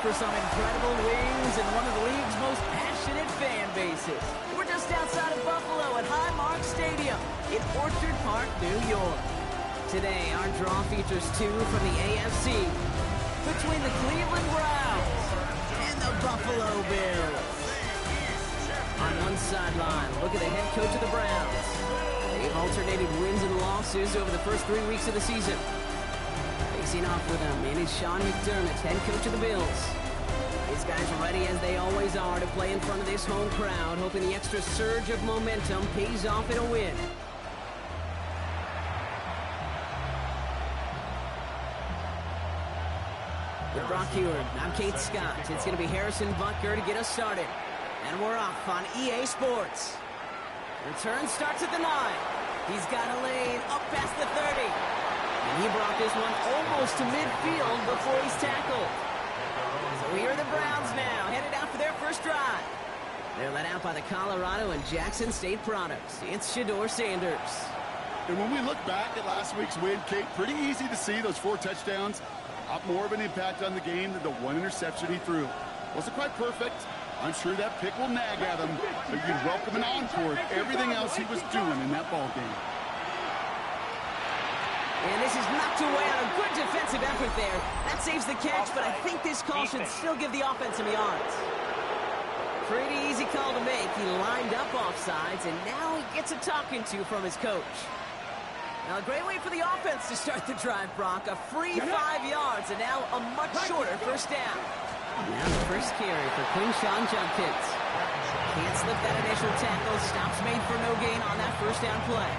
for some incredible wings and one of the league's most passionate fan bases. We're just outside of Buffalo at Highmark Stadium in Orchard Park, New York. Today, our draw features two from the AFC between the Cleveland Browns and the Buffalo Bills. On one sideline, look at the head coach of the Browns. They've alternated wins and losses over the first 3 weeks of the season. Facing off with him is Sean McDermott, head coach of the Bills. These guys are ready, as they always are, to play in front of this home crowd, hoping the extra surge of momentum pays off in a win. With Brock Heward, I'm Kate Scott. It's going to be Harrison Butker to get us started. And we're off on EA Sports. Return starts at the 9. He's got a lane up past the 30. And he brought this one almost to midfield before he's tackled. So here are the Browns now, headed out for their first drive. They're led out by the Colorado and Jackson State products. It's Shedeur Sanders. And when we look back at last week's win, Kate, pretty easy to see those 4 touchdowns. More of an impact on the game than the 1 interception he threw. Wasn't quite perfect. I'm sure that pick will nag at him, but you'd welcome an encore for everything else he was doing in that ball game. And this is knocked away on a good defensive effort there. That saves the catch, but I think this call should still give the offense some yards. Pretty easy call to make. He lined up offsides, and now he gets a talking to from his coach. Now, a great way for the offense to start the drive, Brock. A free 5 yards, and now a much shorter first down. Now the first carry for Quinshawn Judkins. Can't slip that initial tackle. Stops made for no gain on that first down play.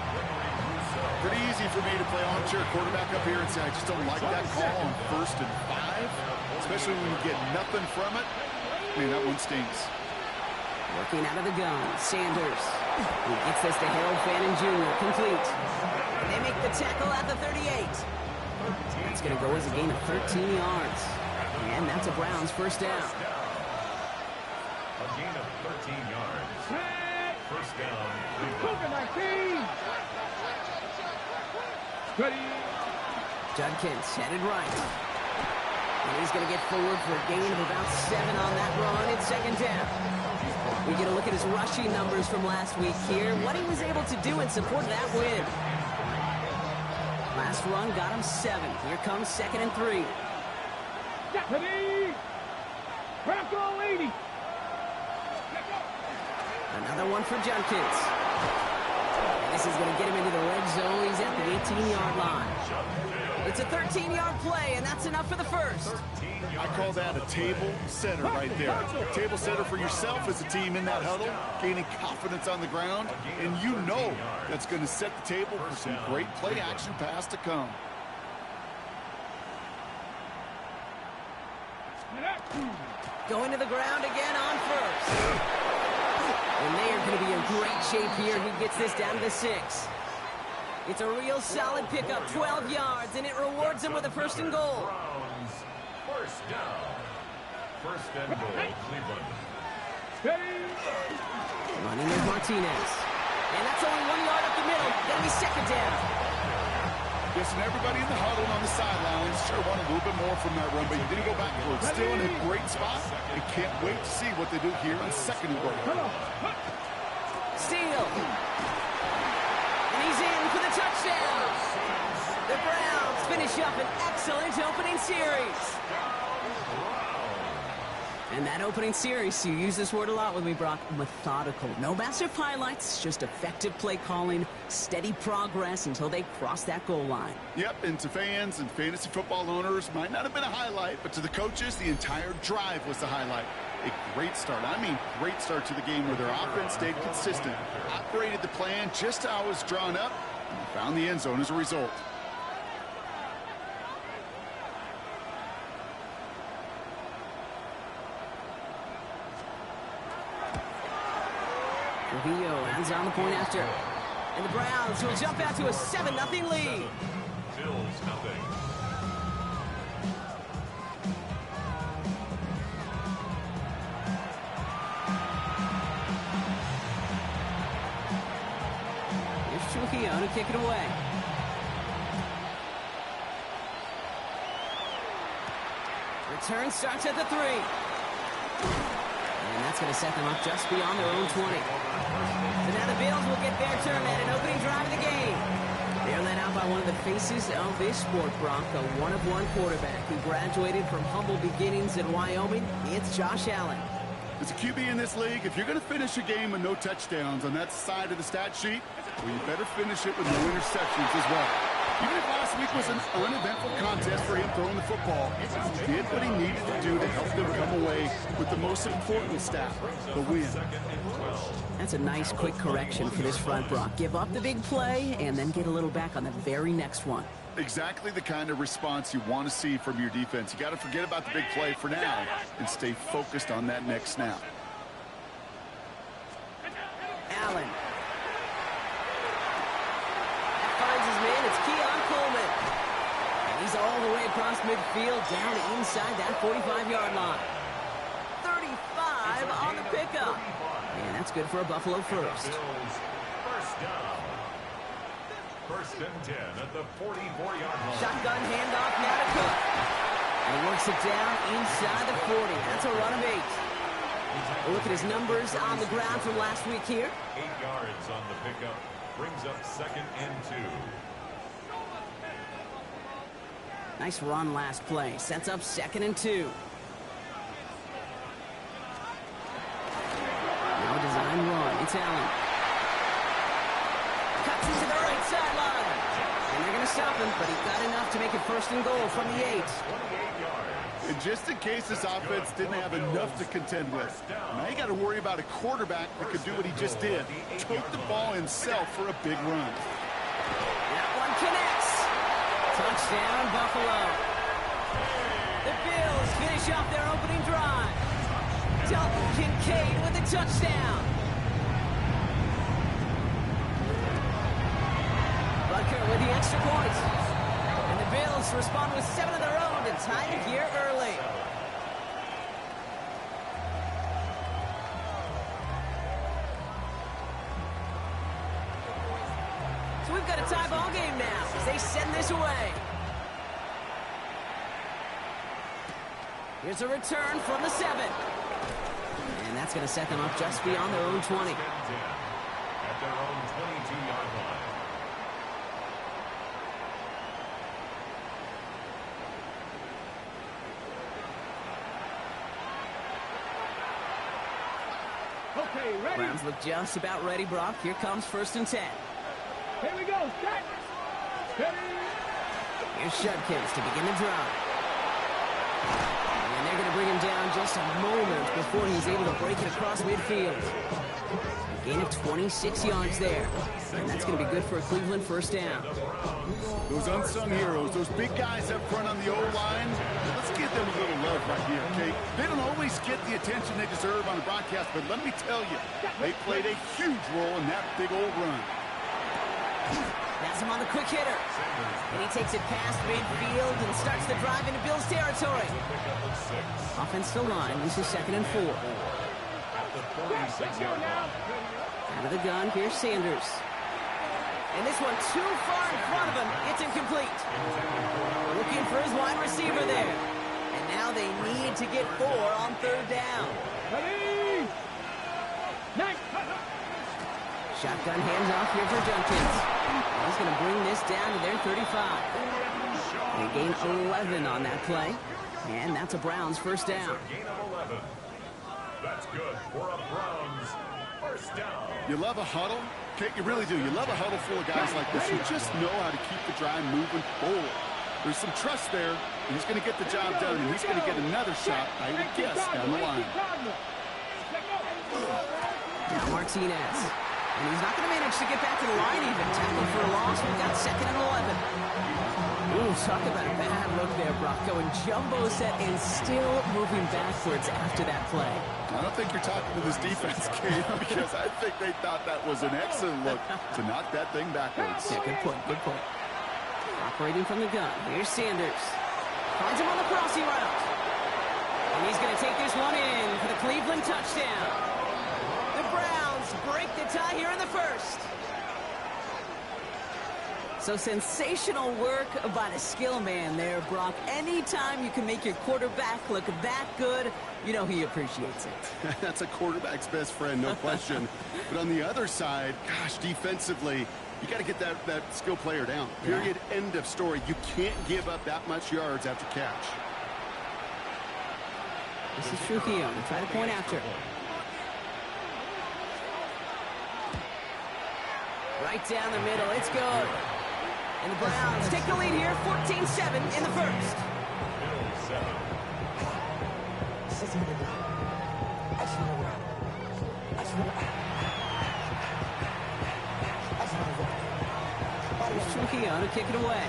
Pretty easy for me to play armchair quarterback up here and say I just don't like that call on 1st and 5, especially when you get nothing from it. Man, that one stings. Working out of the gun, Sanders. He gets this to Harold Fannin Jr. Complete. And they make the tackle at the 38. That's going to go as a gain of 13 yards. And that's a Browns first down. A gain of 13 yards. First down. Judkins headed right. And he's going to get forward for a gain of about 7 on that run. It's second down. We get a look at his rushing numbers from last week here. What he was able to do in support of that win. Last run got him 7. Here comes 2nd and 3. Another one for Judkins. And this is going to get him into the red zone. He's at the 18-yard line. It's a 13-yard play, and that's enough for the first. I call that a table setter right there. Table setter for yourself as a team in that huddle, gaining confidence on the ground, and you know that's going to set the table for some great play-action pass to come. Going to the ground again on first. And they are going to be in great shape here. He gets this down to the 6. It's a real solid pickup, 12 yards, and it rewards him with a 1st and goal. First down. 1st and goal, Cleveland. Running is Martinez. And that's only 1 yard up the middle. That'll be second down. Yes, and everybody in the huddle on the sidelines sure wanted a little bit more from that run, but you didn't go back for it. Still in a great spot, and can't wait to see what they do here on 2nd and goal. Steele. And he's in for the touchdown. The Browns finish up an excellent opening series. And that opening series, you use this word a lot with me, Brock, methodical. No massive highlights, just effective play calling, steady progress until they cross that goal line. Yep, and to fans and fantasy football owners, might not have been a highlight, but to the coaches, the entire drive was the highlight. A great start. I mean, great start to the game where their offense stayed consistent, operated the plan just how it was drawn up, and found the end zone as a result. Trujillo hands on the point after. And the Browns will jump out to a 7-0 lead. Bills nothing. Here's Trujillo to kick it away. return starts at the 3. And that's going to set them up just beyond their own 20. So now the Bills will get their turn at an opening drive of the game. They're led out by one of the faces of this sport, Brock, a one-of-one quarterback who graduated from humble beginnings in Wyoming. It's Josh Allen. As a QB in this league, if you're going to finish a game with no touchdowns on that side of the stat sheet, well, you better finish it with no interceptions as well. Even if last week was an uneventful contest for him throwing the football, he did what he needed to do to help them come away with the most important stat, the win. That's a nice, quick correction for this front, Brock. Give up the big play and then get a little back on the very next one. Exactly the kind of response you want to see from your defense. You got to forget about the big play for now and stay focused on that next snap. Allen. That finds his man. It's Keon Coleman. And he's all the way across midfield, down inside that 45-yard line. 35 on the pickup. And that's good for a Buffalo first. First down. First and 10 at the 44-yard line. Shotgun handoff now to Cook. And he works it down inside the 40. That's a run of 8. A look at his numbers on the ground from last week here. 8 yards on the pickup. Brings up second and 2. Nice run last play. Sets up second and 2. Now design run. It's Allen. Cuts into the right sideline. And they're going to stop him, but he got enough to make it first and goal from the 8. 28 yards. And just in case this offense didn't have enough to contend with, now you got to worry about a quarterback that could do what he just did. Took the ball himself for a big run. That one connects. Touchdown, Buffalo. The Bills finish off their opening drive. Dalton Kincaid with a touchdown. Butker with the extra point. And the Bills respond with 7 of their own to tie it here early. So we've got a tie ball game now as they send this away. Here's a return from the 7. And that's going to set them up just beyond their own 20. At their own 22-yard line. Okay, ready? Browns look just about ready, Brock. Here comes first and 10. Here we go. Set. Ready. Here's Shudkins to begin the drive. And they're going to bring him down just a moment before he's able to break it across midfield. A gain of 26 yards there. And that's going to be good for a Cleveland first down. Those unsung heroes, those big guys up front on the O-line, let's give them a little love right here, okay? They don't always get the attention they deserve on the broadcast, but let me tell you, they played a huge role in that big old run. That's him on the quick hitter. And he takes it past midfield and starts the drive into Bills territory. Offensive line, this is second and 4. At the 46-yard line. Out of the gun, here's Sanders. And this one too far in front of him. It's incomplete. Looking for his wide receiver there. And now they need to get 4 on third down. Ready. Nice. Shotgun handoff here for Jenkins. He's going to bring this down to their 35. They gain 11 on that play. And that's a Browns first down. Gain of 11. That's good for a Browns first down. You love a huddle? Okay, you really do. You love a huddle full of guys like this who just know how to keep the drive moving forward. There's some trust there, and he's going to get the job done, and he's going to get another shot, I would guess, down the line. Now Martinez. And he's not going to manage to get back to the line even. Tackle for a loss. We've got second and 11. Ooh, talk about a bad look there, Brock. Going jumbo set and still moving backwards after that play. I don't think you're talking to this defense, Kate, because I think they thought that was an excellent look to knock that thing backwards. Yeah, good point, good point. Operating from the gun. Here's Sanders. Finds him on the crossing route. And he's going to take this one in for the Cleveland touchdown. The Browns break the tie here in the first. So sensational work by the skill man there, Brock. Anytime you can make your quarterback look that good, you know he appreciates it. That's a quarterback's best friend, no question. But on the other side, gosh, defensively, you got to get that skill player down. Period. Yeah. End of story. You can't give up that much yards after catch. This is Trujillo. Try to point after. Right down the middle. It's good. And the Browns take the lead here, 14-7 in the first. Trujillo to kick it away.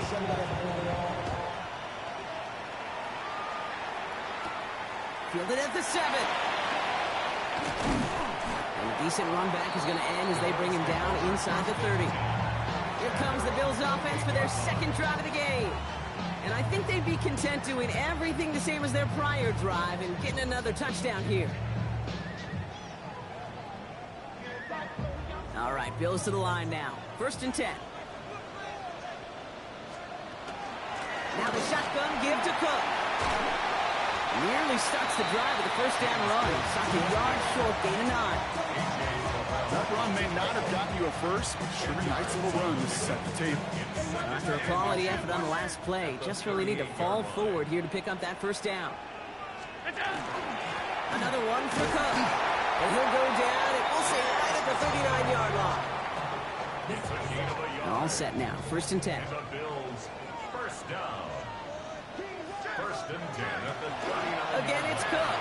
Fielded at the 7. And a decent run back is going to end as they bring him down inside the 30. Here comes the Bills offense for their second drive of the game. And I think they'd be content doing everything the same as their prior drive and getting another touchdown here. All right, Bills to the line now. 1st and 10. Now the shotgun give to Cook. Nearly starts the drive with the first down run. Stopped a yard short, gain of 9. That run may not have gotten you a first, but sure a nice little run to set the table. After a quality effort on the last play, just really need to fall forward here to pick up that first down. Another one for Cook. And he'll go down, and we'll say right at the 39-yard line. All set now. 1st and 10. The Bills, first down. 1st and 10 at the 39. Again, it's Cook.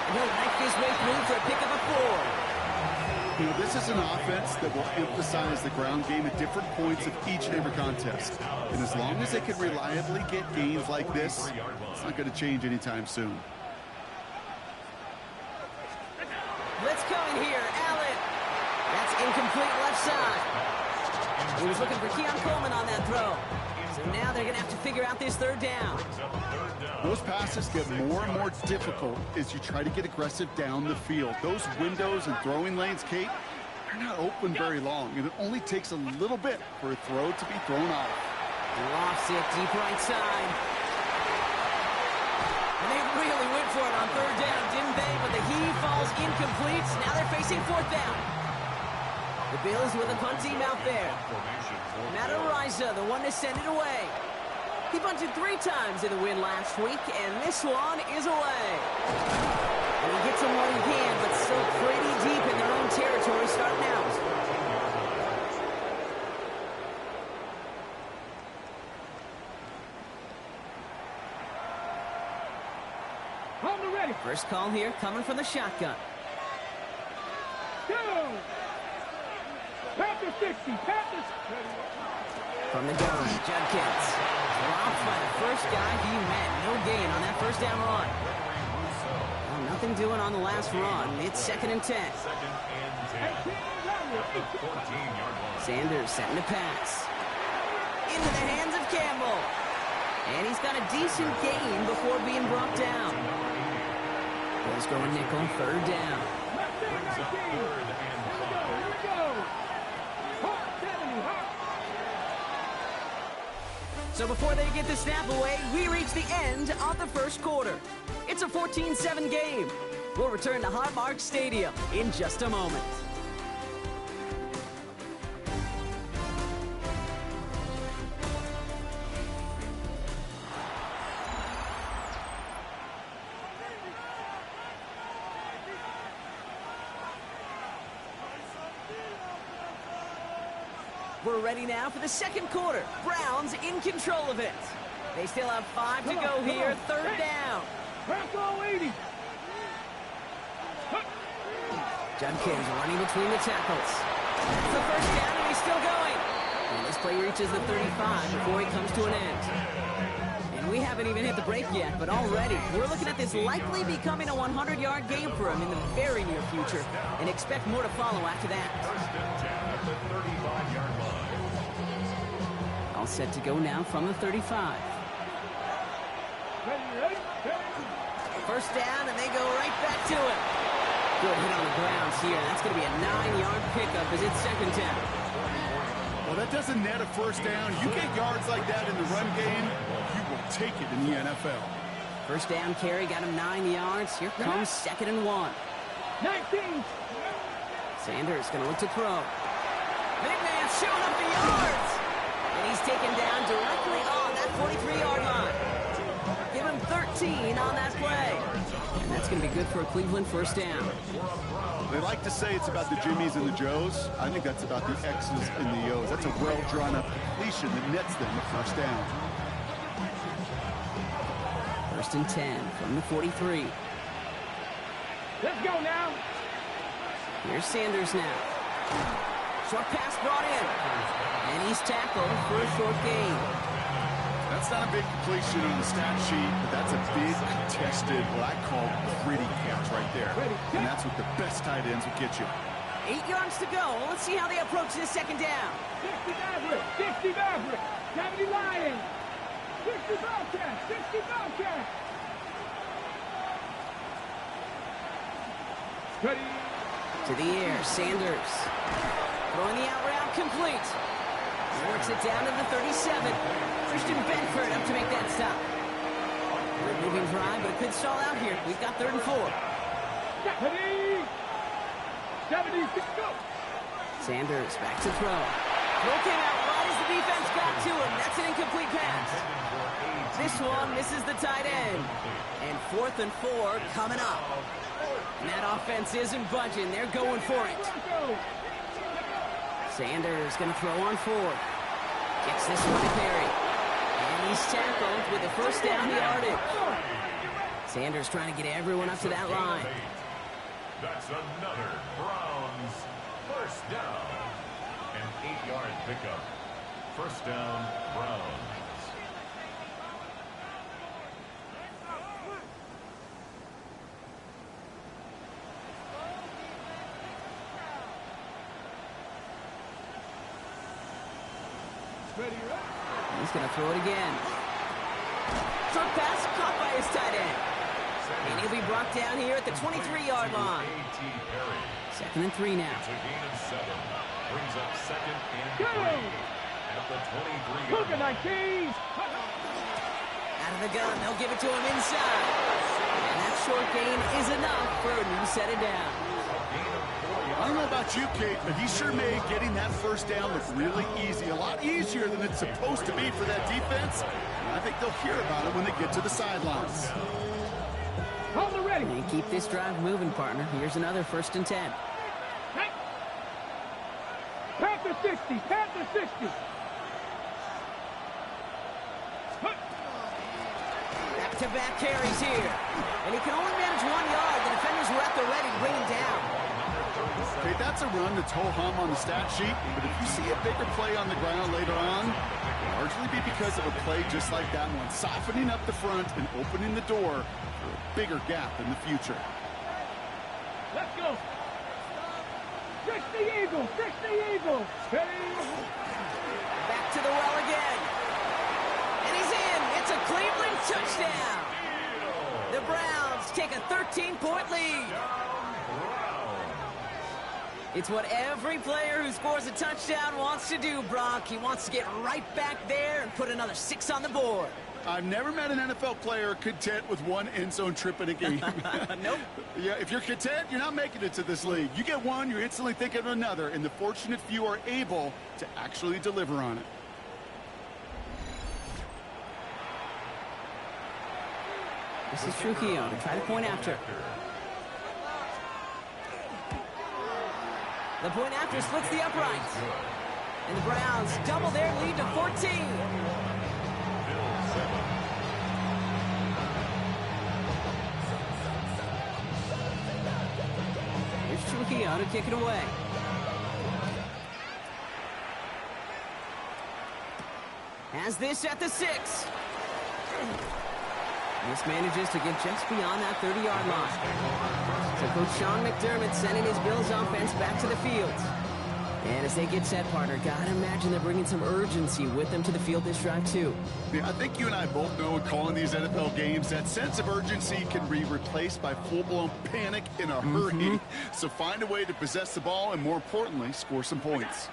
And he'll knife his way through for a pickup of 4. You know, this is an offense that will emphasize the ground game at different points of each and every contest. And as long as they can reliably get gains like this, it's not going to change anytime soon. Blitz coming here. Allen. That's incomplete left side. He was looking for Keon Coleman on that throw. So now they're going to have to figure out this 3rd down. Those passes get more and more difficult as you try to get aggressive down the field. Those windows and throwing lanes, Kate, they're not open very long. And it only takes a little bit for a throw to be thrown off. Lofts it deep right side. And they really went for it on 3rd down, didn't they? But the heave falls incomplete. Now they're facing 4th down. The Bills with a punt team out there. Matt Ariza, the one to send it away. He punted 3 times in the win last week, and this one is away. And he gets him what he can, but still pretty deep in their own territory starting out. Ready. First call here coming from the shotgun. Go! Panther 60, Panthers. From the gun, Judkins. Dropped by the first guy he met. No gain on that first down run. Well, nothing doing on the last run. It's 2nd and 10. Sanders setting to pass. Into the hands of Campbell. And he's got a decent gain before being brought down. Bills going nickel, 3rd down. So before they get the snap away, we reach the end of the first quarter. It's a 14-7 game. We'll return to Highmark Stadium in just a moment. We're ready now for the second quarter. Browns in control of it. They still have 5 to go here. 3rd down. Bravo 80. Judkins running between the tackles. That's the first down, and he's still going. And this play reaches the 35 before he comes to an end. And we haven't even hit the break yet, but already we're looking at this likely becoming a 100-yard game for him in the very near future, and expect more to follow after that. All set to go now from the 35. First down, and they go right back to it. Good hit on the ground here. That's going to be a 9-yard pickup as it's 2nd down. Well, that doesn't net a first down. You get yards like that in the run game, you will take it in the NFL. First down carry got him 9 yards. Here comes 2nd and 1. 19. Sanders going to look to throw. Big man showing up the yards. And he's taken down directly on that 43-yard line. Give him 13 on that play. And that's going to be good for a Cleveland first down. They like to say it's about the Jimmies and the Joes. I think that's about the X's and the O's. That's a well-drawn-up completion that nets them a first down. 1st and 10 from the 43. Let's go now. Here's Sanders now. Short pass brought in. And he's tackled for a short gain. That's not a big completion on the stat sheet, but that's a big contested, what I call gritty catch right there. And that's what the best tight ends will get you. 8 yards to go. Let's see how they approach this 2nd down. 60 Maverick. 60 Maverick. 70 Lions. 60 Bobcats. 60 Bobcats. Ready. To the air, Sanders. Throwing the out route complete. Works it down to the 37. Christian Benford up to make that stop. Good moving drive, but it could stall out here. We've got 3rd and 4. 70. 76, go. Sanders back to throw. Throw came out right as the defense got to him. That's an incomplete pass. This one misses the tight end. And 4th and 4 coming up. And that offense isn't budging. They're going for it. Sanders going to throw on 4th. Gets this one to carry. And he's tackled with the first down yardage. Sanders trying to get everyone up to that line. That's another Browns first down. An 8-yard pickup. First down, Browns. He's going to throw it again. Short pass caught by his tight end. And he'll be brought down here at the 23-yard line. 2nd and 3 now. It's a gain of 7. Brings up 2nd and 3 at the 23-yard line. Out of the gun, they'll give it to him inside. And that short gain is enough for a new set of downs. I don't know about you, Kate, but he sure made getting that first down look really easy. A lot easier than it's supposed to be for that defense. And I think they'll hear about it when they get to the sidelines. Hold it ready. And keep this drive moving, partner. Here's another 1st and 10. Panther 60. Panther 60. Back-to-back carries here. And he can only manage 1 yard. The defenders were at the ready to bring him down. Okay, that's a run that's ho-hum on the stat sheet, but if you see a bigger play on the ground later on, it'll largely be because of a play just like that one, softening up the front and opening the door for a bigger gap in the future. Let's go. 60 Eagles. 60 Eagles. Ready. Back to the well again. And he's in. It's a Cleveland touchdown. The Browns take a 13-point lead. It's what every player who scores a touchdown wants to do, Brock. He wants to get right back there and put another 6 on the board. I've never met an NFL player content with one end zone trip in a game. Nope. Yeah, if you're content, you're not making it to this league. You get one, you're instantly thinking of another, and the fortunate few are able to actually deliver on it. This is Trujillo to try to point after. The point after splits the uprights. And the Browns double their lead to 14. Here's Trujillo to kick it away. Has this at the 6. This manages to get just beyond that 30-yard line. So Coach Sean McDermott sending his Bills offense back to the field. And as they get set, partner, gotta imagine they're bringing some urgency with them to the field this drive, too. Yeah, I think you and I both know in calling these NFL games, that sense of urgency can be replaced by full-blown panic in a hurry. So find a way to possess the ball and, more importantly, score some points.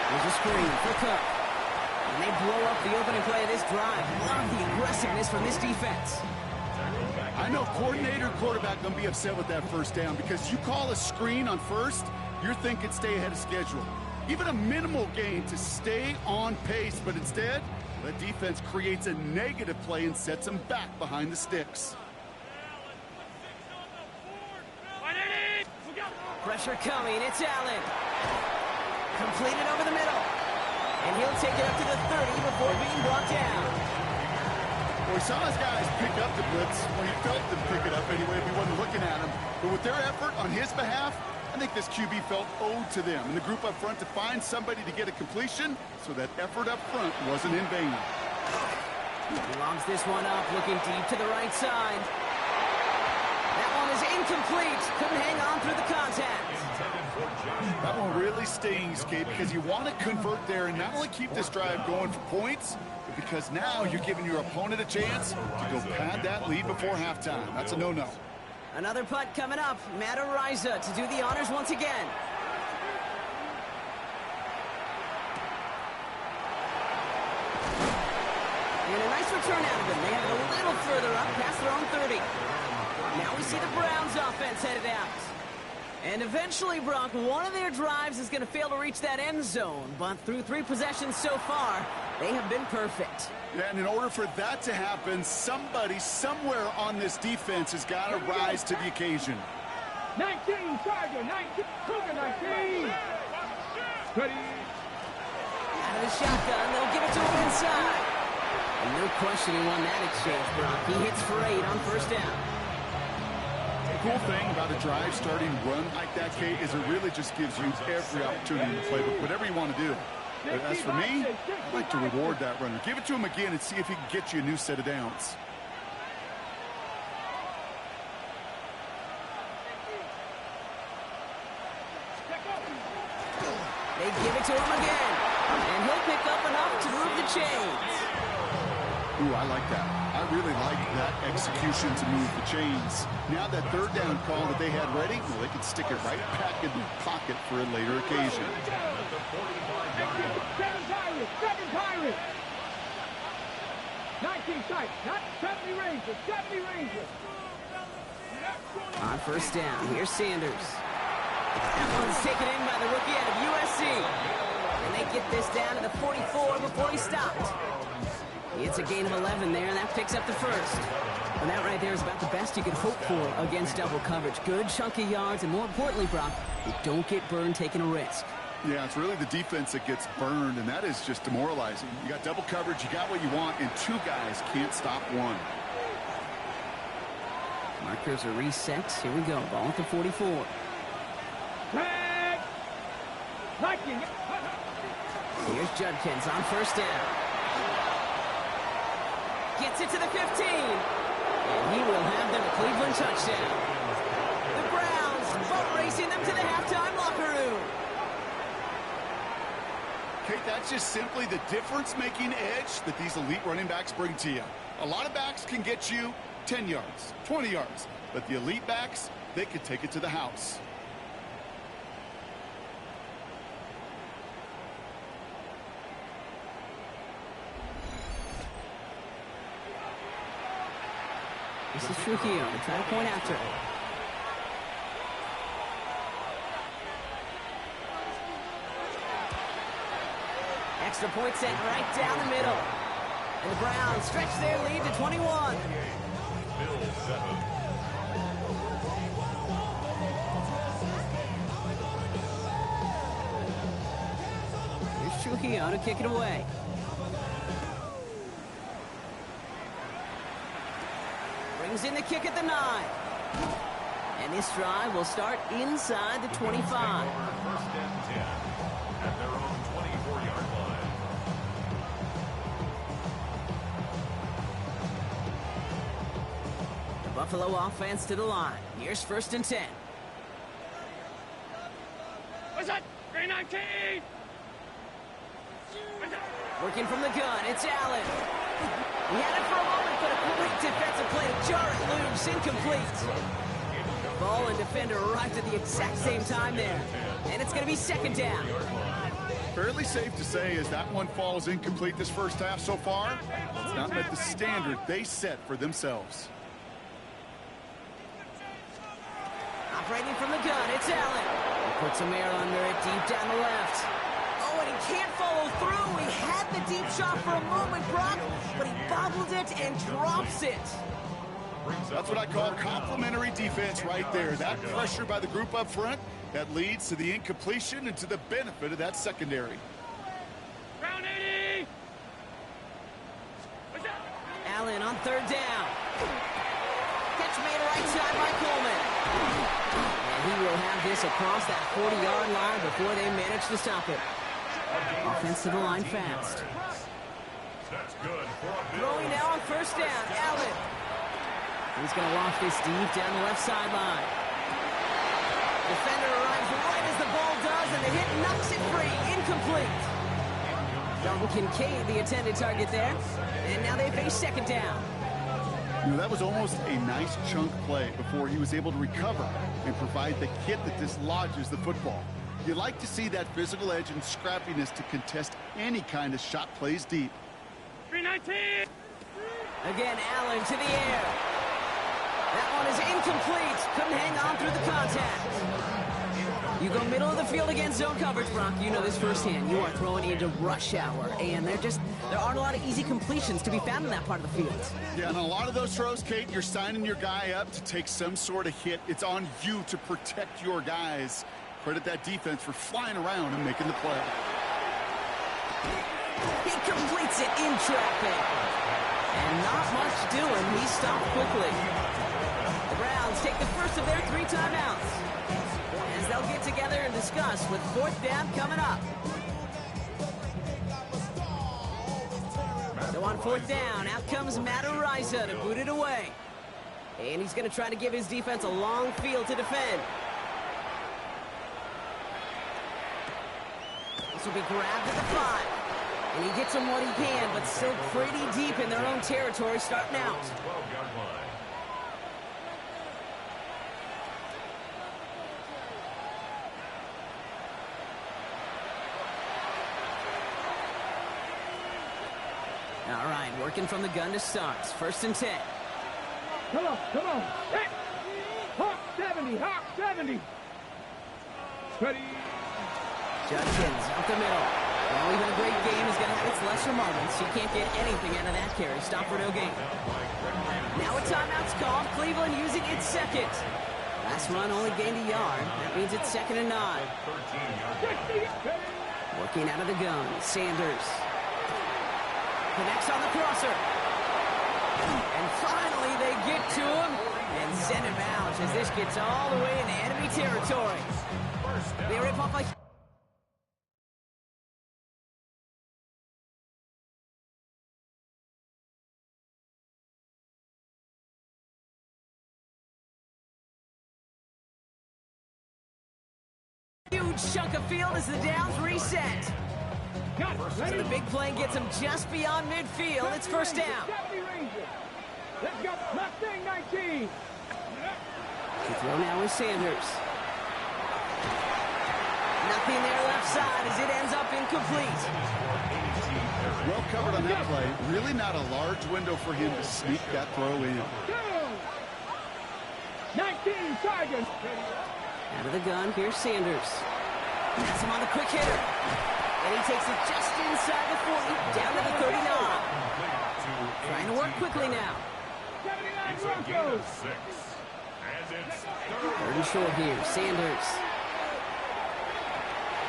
There's a screen for Cook. And they blow up the opening play of this drive. Love the aggressiveness from this defense. I know coordinator and quarterback going to be upset with that first down because you call a screen on first, you're thinking stay ahead of schedule. Even a minimal gain to stay on pace, but instead, the defense creates a negative play and sets them back behind the sticks. Pressure coming, it's Allen. Completed over the middle. And he'll take it up to the 30 before being brought down. Well, he saw his guys pick up the blitz when he felt them pick it up anyway if he wasn't looking at him. But with their effort on his behalf, I think this QB felt owed to them and the group up front to find somebody to get a completion so that effort up front wasn't in vain. He logs this one up, looking deep to the right side. That one is incomplete. Couldn't hang on through the contact. That one really stings, Kate, because you want to convert there and not only keep this drive going for points, but because now you're giving your opponent a chance to go pad that lead before halftime. That's a no-no. Another punt coming up. Matt Ariza to do the honors once again. And a nice return out of him. They have it a little further up past their own 30. Now we see the Browns offense headed out. And eventually, Brock, one of their drives is going to fail to reach that end zone. But through 3 possessions so far, they have been perfect. Yeah, and in order for that to happen, somebody somewhere on this defense has got to rise to the occasion. 19, Tiger, 19, Cougar, 19. Ready. Out of the shotgun, they'll give it to him inside. And no question he won that exchange, Brock. He hits for 8 on first down. The cool thing about a drive starting run like that, Kate, is it really just gives you every opportunity in the playbook, whatever you want to do. But as for me, I'd like to reward that runner. Give it to him again and see if he can get you a new set of downs. They give it to him again. And he'll pick up enough to move the chains. Ooh, I like that. I really like that execution to move the chains. Now that third down call that they had ready, well, they can stick it right back in their pocket for a later occasion. 7 Pirates. 19 sight, not 70 Rangers, 70 Rangers. On first down, here's Sanders. That one's taken in by the rookie out of USC. And they get this down to the 44 before he stopped. It's a gain of 11 there, and that picks up the first. And that right there is about the best you could hope for against double coverage. Good chunky yards, and more importantly, Brock, you don't get burned taking a risk. Yeah, it's really the defense that gets burned, and that is just demoralizing. You got double coverage, you got what you want, and 2 guys can't stop one. Markers are reset. Here we go. Ball at the 44. Here's Judkins on first down. Gets it to the 15. And he will have them a Cleveland touchdown. The Browns boat racing them to the halftime locker room. Kate, that's just simply the difference-making edge that these elite running backs bring to you. A lot of backs can get you 10 yards, 20 yards, but the elite backs, they could take it to the house. This is Trujillo to try to point after. Extra point sent right down the middle. And the Browns stretch their lead to 21. Here's Trujillo to kick it away. Brings in the kick at the 9. And this drive will start inside the 25. First and 10 at their own 24-yard line. The Buffalo offense to the line. Here's first and 10. What's that? 319. Working from the gun, it's Allen. He had it for a moment, but a great defensive play to jar it loose, incomplete. Ball and defender arrived at the exact same time there. And it's going to be second down. Fairly safe to say as that one falls incomplete this first half so far. It's not met the standard they set for themselves. Operating from the gun, it's Allen. He puts some air under it, deep down the left. Oh, and he can't follow through. He had the deep shot for a moment, Brock, but he bobbled it and drops it. That's what I call complimentary defense right there. That pressure by the group up front, that leads to the incompletion and to the benefit of that secondary. Round 80. Allen on third down. Catch made right side by Coleman. And he will have this across that 40-yard line before they manage to stop it. Offense to the line fast. That's good. Throwing now on first down, Allen. He's going to loft this deep down the left sideline. Defender arrives right as the ball does, and the hit knocks it free. Incomplete. Dalton Kincaid, the intended target there. And now they face second down. You know, that was almost a nice chunk play before he was able to recover and provide the hit that dislodges the football. You like to see that physical edge and scrappiness to contest any kind of shot plays deep. 319. Again, Allen to the air. That one is incomplete. Couldn't hang on through the contact. You go middle of the field against zone coverage, Brock. You know this firsthand. You are throwing into rush hour, and there aren't a lot of easy completions to be found in that part of the field. Yeah, and a lot of those throws, Kate, you're signing your guy up to take some sort of hit. It's on you to protect your guys. Credit that defense for flying around and making the play. He completes it in traffic. And not much doing. He stopped quickly. The Browns take the first of their 3 timeouts as they'll get together and discuss with fourth down coming up. So on fourth down, out comes Matt Ariza to boot it away. And he's going to try to give his defense a long field to defend. This will be grabbed at the 5. And he gets them what he can, but still pretty deep in their own territory starting out. All right, working from the gun to start. First and 10. Come on. Hey. Hawk 70. Hawk 70. Ready. Judkins up the middle. Well, even a great game is going to have its lesser moments. You can't get anything out of that carry. Stop for no gain. Now a timeout's called. Cleveland using its second. Last run only gained a yard. That means it's 2nd and 9. Working out of the gun. Sanders. Connects on the crosser. And finally they get to him and send him out as this gets all the way into enemy territory. They rip off a huge chunk of field as the downs reset. So the big play gets him just beyond midfield. It's first down. Let's go. Mustang 19. The throw now is Sanders. Nothing there left side as it ends up incomplete. Well covered on that play. Really not a large window for him to sneak that throw in. 19 Tigers. Out of the gun, here's Sanders. Has him on the quick hitter. And he takes it just inside the 40, down to the 39. Trying to work quickly now. 79 Broncos. Third and short here, Sanders.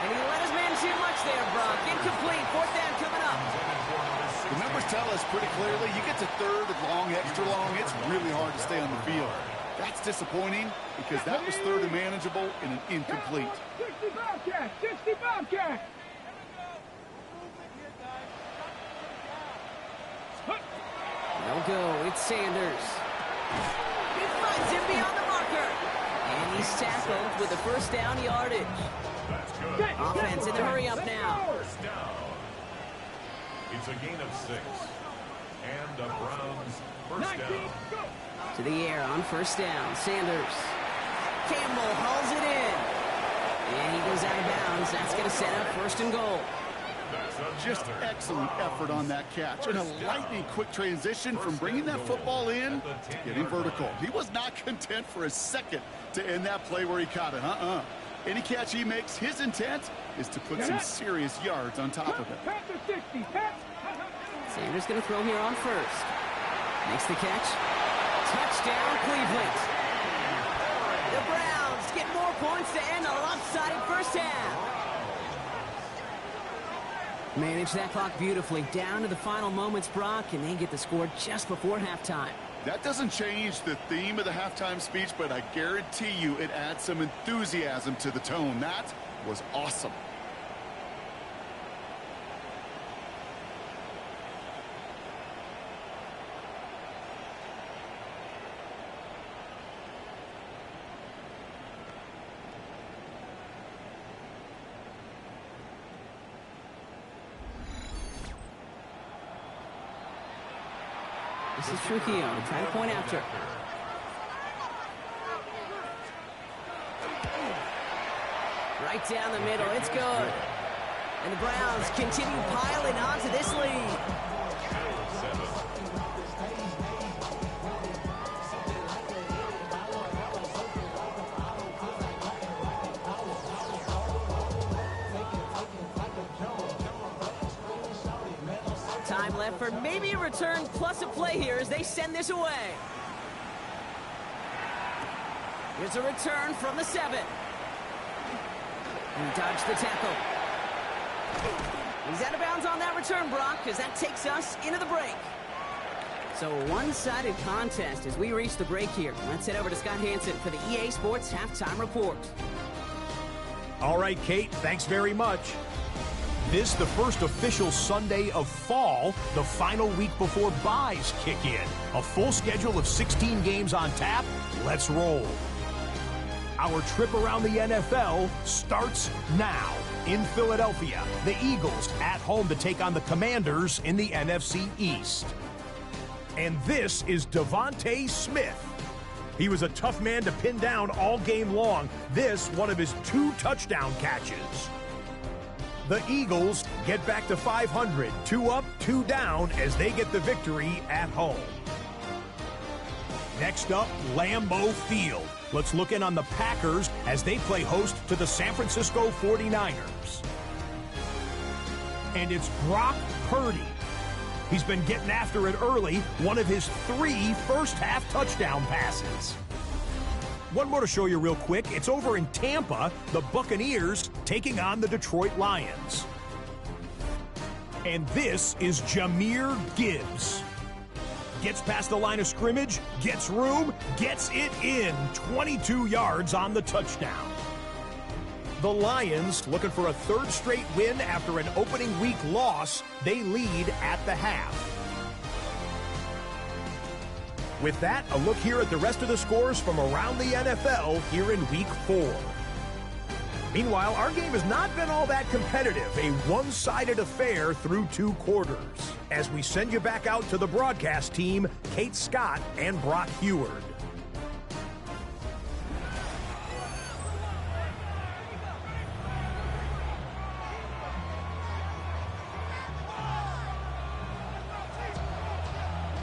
And he let his man too much there, Brock. Incomplete, fourth down coming up. The numbers tell us pretty clearly, you get to third and long, extra long, it's really hard to stay on the field. That's disappointing because that was third and manageable and an incomplete. 60 Bobcat, 60 Bobcat. They'll go, it's Sanders. He finds him beyond the marker. And he's tackled with a first down yardage. Offense in the hurry up now. First down. It's a gain of 6. And the Browns first down. To the air on first down. Sanders. Campbell hauls it in. And he goes out of bounds. Browns. That's going to set up 1st and goal. Just excellent effort on that catch. And a lightning-quick transition from bringing that football in to getting vertical. He was not content for a second to end that play where he caught it. Any catch he makes, his intent is to put some serious yards on top of it. Sanders going to throw here on 1st. Makes the catch. Touchdown, Cleveland. The Browns get more points to end a lopsided first half. Manage that clock beautifully down to the final moments, Brock, and they get the score just before halftime. That doesn't change the theme of the halftime speech, but I guarantee you it adds some enthusiasm to the tone. That was awesome. This is Trujillo trying to point after. Right down the middle. It's good. And the Browns continue piling onto this lead. Time left for maybe a return plus a play here as they send this away. Here's a return from the 7. He dodged the tackle. He's out of bounds on that return, Brock, because that takes us into the break. So a one-sided contest as we reach the break here. Let's head over to Scott Hansen for the EA Sports Halftime Report. All right, Kate, thanks very much. This the first official Sunday of fall, the final week before byes kick in. A full schedule of 16 games on tap. Let's roll. Our trip around the NFL starts now. In Philadelphia, the Eagles at home to take on the Commanders in the NFC East. And this is Devontae Smith. He was a tough man to pin down all game long. This one of his 2 touchdown catches. The Eagles get back to 500, 2 up, 2 down as they get the victory at home. Next up, Lambeau Field. Let's look in on the Packers as they play host to the San Francisco 49ers. And it's Brock Purdy. He's been getting after it early, one of his 3 first-half touchdown passes. One more to show you real quick. It's over in Tampa, the Buccaneers taking on the Detroit Lions. And this is Jahmyr Gibbs. Gets past the line of scrimmage, gets room, gets it in. 22 yards on the touchdown. The Lions, looking for a 3rd straight win after an opening week loss, they lead at the half. With that, a look here at the rest of the scores from around the NFL here in Week 4. Meanwhile, our game has not been all that competitive, a one-sided affair through 2 quarters. As we send you back out to the broadcast team, Kate Scott and Brock Heward.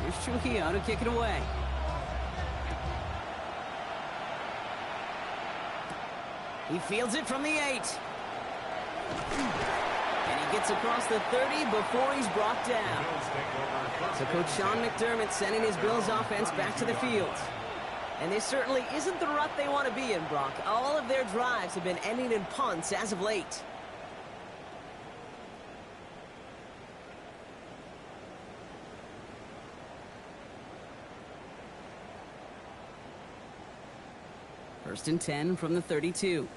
Here's Trujillo to kick it away. He fields it from the 8. And he gets across the 30 before he's brought down. So Coach Sean McDermott sending his Bills offense back to the field. And this certainly isn't the rut they want to be in, Brock. All of their drives have been ending in punts as of late. First and 10 from the 32.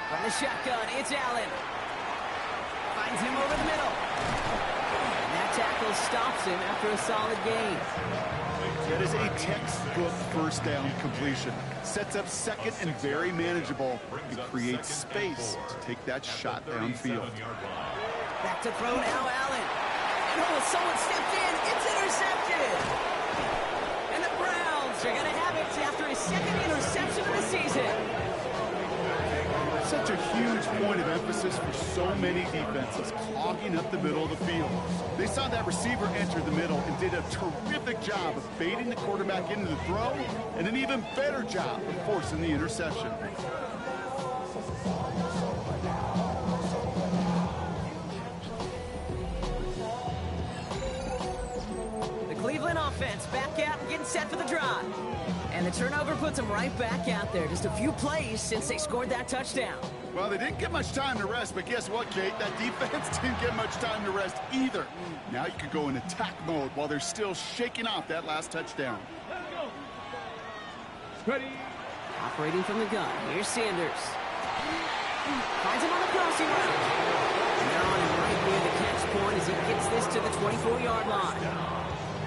From the shotgun, it's Allen. Finds him over the middle. And that tackle stops him after a solid gain. That is a textbook first down completion. Sets up second and very manageable. It creates space to take that shot downfield. Back to throw now, Allen. Oh, someone stepped in. It's intercepted. And the Browns are going to have it after his second interception of the season. Such a huge point of emphasis for so many defenses, clogging up the middle of the field. They saw that receiver enter the middle and did a terrific job of baiting the quarterback into the throw, and an even better job of forcing the interception. The Cleveland offense back out and getting set for the drive. And the turnover puts them right back out there. Just a few plays since they scored that touchdown. Well, they didn't get much time to rest, but guess what, Kate? That defense didn't get much time to rest either. Now you can go in attack mode while they're still shaking off that last touchdown. Let's go. Ready. Operating from the gun. Here's Sanders. Finds him on the crossing route. And they're on him right near the catch point as he gets this to the 24-yard line.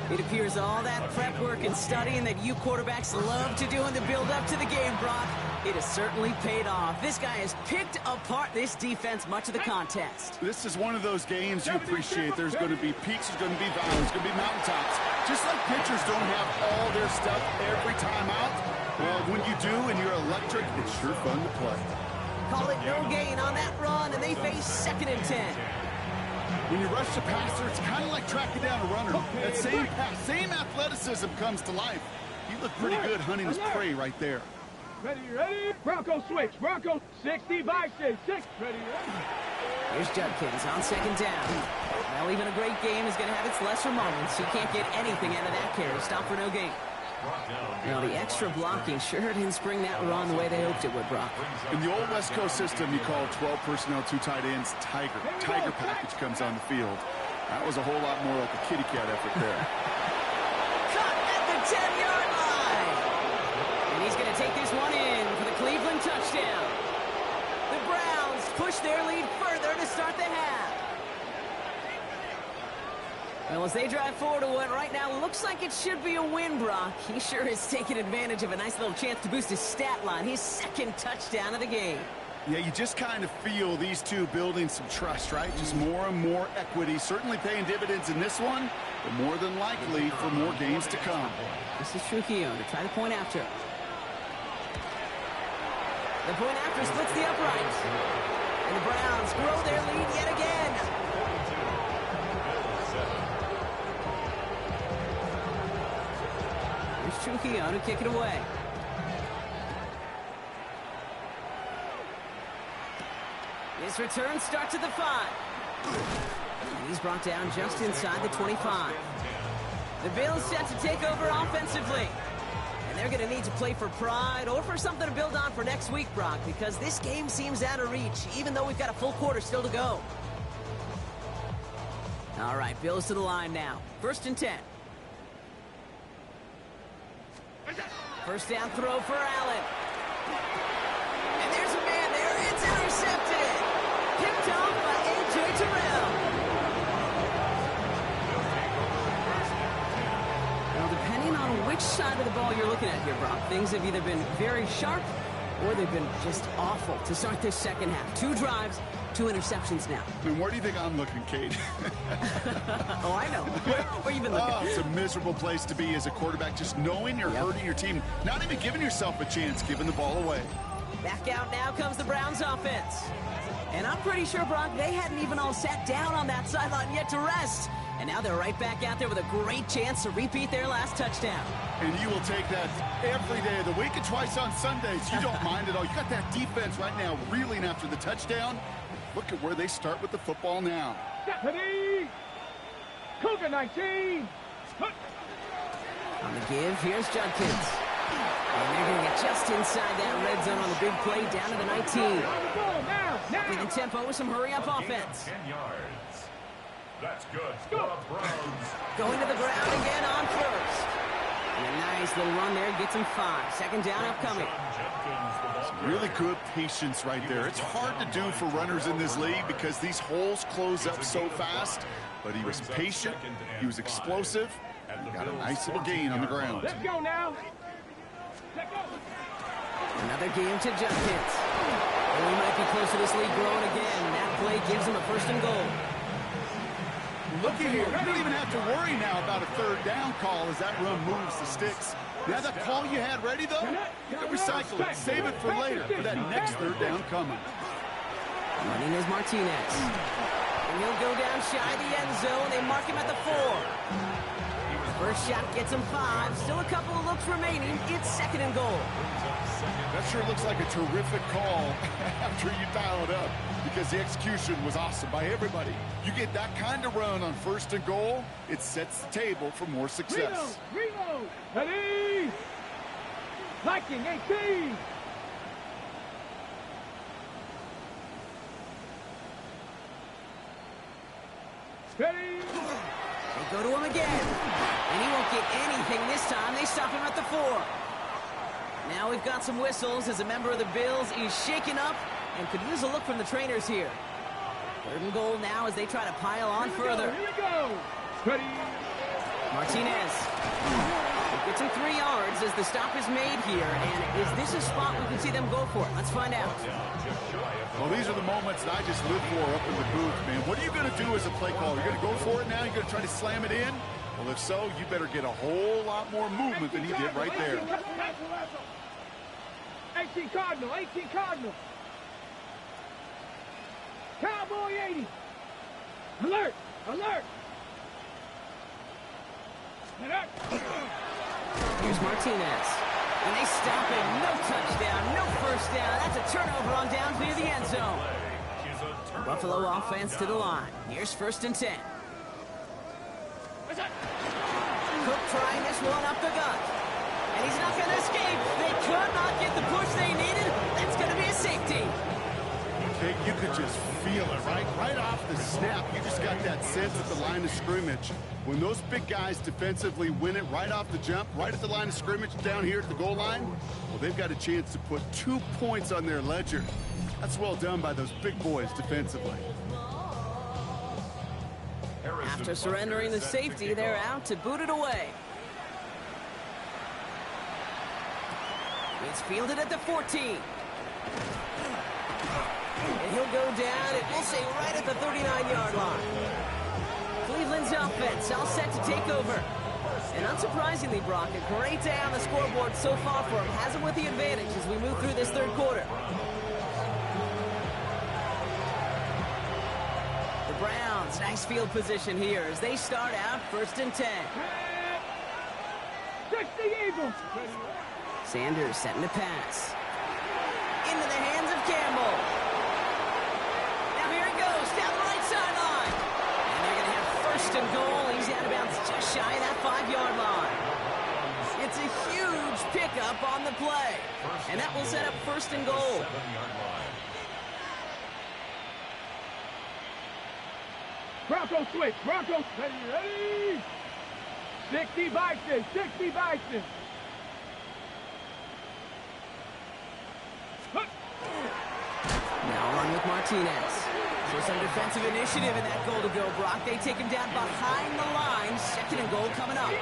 It appears all that prep work and studying that you quarterbacks love to do in the build-up to the game, Brock, it has certainly paid off. This guy has picked apart this defense much of the contest. This is one of those games you appreciate. There's going to be peaks, there's going to be valleys, there's going to be mountaintops. Just like pitchers don't have all their stuff every time out, well, when you do and you're electric, it's sure fun to play. Call it no gain on that run, and they face 2nd and 10. When you rush the passer, it's kind of like tracking down a runner. That same pass, same athleticism comes to life. He looked pretty good hunting his prey right there. Ready, ready. Bronco switch. Bronco 60 by 6. Ready, ready. Here's Judkins on 2nd down. Well, even a great game is going to have its lesser moments. He can't get anything out of that carry. Stop for no gain. Now, the extra blocking sure didn't spring that run the way they hoped it would, Brock. In the old West Coast system, you call 12 personnel, 2 tight ends, Tiger. Tiger package comes on the field. That was a whole lot more like a kitty cat effort there. Cut at the 10-yard line. And he's going to take this one in for the Cleveland touchdown. The Browns push their lead further to start the half. Well, as they drive forward to what right now looks like it should be a win, Brock, he sure is taking advantage of a nice little chance to boost his stat line. His 2nd touchdown of the game. Yeah, you just kind of feel these two building some trust, right? Just more and more equity. Certainly paying dividends in this one, but more than likely for more games to come. This is Trujillo to try the point after. The point after splits the uprights. And the Browns grow their lead yet again. Trujillo to kick it away. His return starts at the 5. And he's brought down just inside the 25. The Bills set to take over offensively. And they're going to need to play for pride or for something to build on for next week, Brock, because this game seems out of reach, even though we've got a full quarter still to go. All right, Bills to the line now. 1st and 10. First down throw for Allen. And there's a man there. It's intercepted. Picked off by A.J. Terrell. Well, depending on which side of the ball you're looking at here, Brock, things have either been very sharp or they've been just awful to start this second half. 2 drives, 2 interceptions now. And where do you think I'm looking, Kate? Oh, I know. Where you been looking? Oh, it's a miserable place to be as a quarterback, just knowing you're hurting your team, not even giving yourself a chance, giving the ball away. Back out now comes the Browns offense. And I'm pretty sure, Brock, they hadn't even all sat down on that sideline yet to rest. And now they're right back out there with a great chance to repeat their last touchdown. And you will take that every day of the week and twice on Sundays. You don't mind at all. You got that defense right now reeling after the touchdown. Look at where they start with the football now. Ready. Cougar 19. On the give, here's Judkins. And they're going to get just inside that red zone on the big play down to the 19. With the tempo with some hurry-up offense. 10 yards. That's good. For the Browns. Going to the ground again on 1st. And a nice little run there gets him 5. 2nd down upcoming. Really good patience right there. It's hard to do for runners in this league because these holes close up so fast. But he was patient, he was explosive, and he got a nice little gain on the ground. Let's go now. Let's go. Another game to Judkins. Oh, he might be close to this league growing again. That play gives him a 1st and goal. looky here. You don't even have to worry now about a third down call as that run moves the sticks. Now that call you had ready, though, you can recycle it. Save it for later for that next third down coming. Running is Martinez. And he'll go down shy of the end zone. They mark him at the 4. First shot gets him 5. Still a couple of looks remaining. It's 2nd and goal. That sure looks like a terrific call after you dial it up, because the execution was awesome by everybody. You get that kind of run on 1st and goal, it sets the table for more success. Reload! Ready! Viking 18! Steady! They go to him again. And he won't get anything this time. They stop him at the 4. Now we've got some whistles as a member of the Bills is shaken up and could use a look from the trainers here. 3rd and goal now as they try to pile on further. Here we go! Ready! Martinez. It gets him 3 yards as the stop is made here. And is this a spot we can see them go for? Let's find out. Well, these are the moments that I just live for up in the booth, man. What are you going to do as a play caller? You're going to go for it now? You're going to try to slam it in? Well, if so, you better get a whole lot more movement than he did right there. 18 Cardinal, 18 Cardinal. Cowboy 80. Alert, alert. Alert. Here's Martinez. And they stop him. No touchdown, no first down. That's a turnover on downs near the end zone. Buffalo offense to the line. Here's 1st and 10. Cook trying this one up the gut. And he's not going to escape. They could not get the push they needed. That's going to be a safety. Okay, you could just feel it, right? Right off the snap, you just got that sense at the line of scrimmage. When those big guys defensively win it right off the jump, right at the line of scrimmage down here at the goal line, well, they've got a chance to put 2 points on their ledger. That's well done by those big boys defensively. After surrendering the safety, they're out to boot it away. It's fielded at the 14. And he'll go down, and we'll say right at the 39-yard line. Cleveland's offense all set to take over. And unsurprisingly, Brock, a great day on the scoreboard so far for him. Has him with the advantage as we move through this 3rd quarter. The Browns, nice field position here as they start out 1st and 10. 60 Eagles. Sanders setting to pass. Into the hands of Campbell. Now here it goes, down the right sideline. And they're going to have 1st and goal. He's out of bounds just shy of that 5-yard line. It's a huge pickup on the play. And that will set up 1st and goal. Bronco switch. Bronco ready. 60 Bison. 60 Bison. Now on with Martinez. So some defensive initiative in that goal to go, Brock. They take him down behind the line. 2nd and goal coming up. A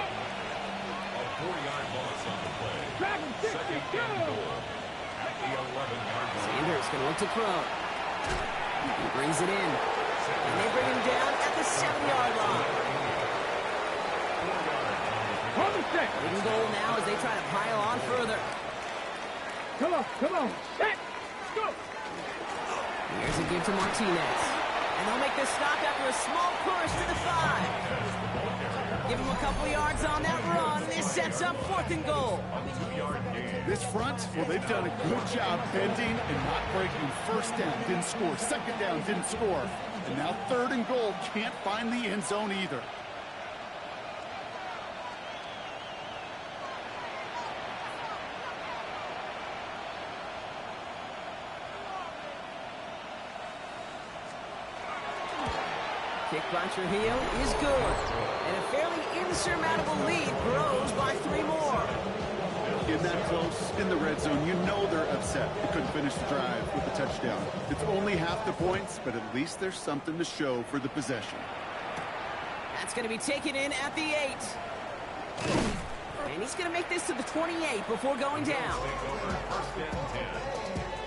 4-yard loss on the play. 2nd and goal at the 11-yard line. Sanders going to look to throw. He brings it in. And they bring him down at the 7-yard line. 3rd and goal now as they try to pile on further. Come on, come on. Set. Go. Here's a give to Martinez. And they'll make the stop after a small push to the 5. Give him a couple yards on that run. This sets up 4th and goal. This front, well, they've done a good job bending and not breaking. 1st down, didn't score. 2nd down, didn't score. And now 3rd and goal, can't find the end zone either. Kick by Trujillo is good. And a fairly insurmountable lead grows by 3 more. In that close, in the red zone, you know they're upset they couldn't finish the drive with the touchdown. It's only half the points, but at least there's something to show for the possession. That's going to be taken in at the 8. And he's going to make this to the 28 before going down. 1st and 10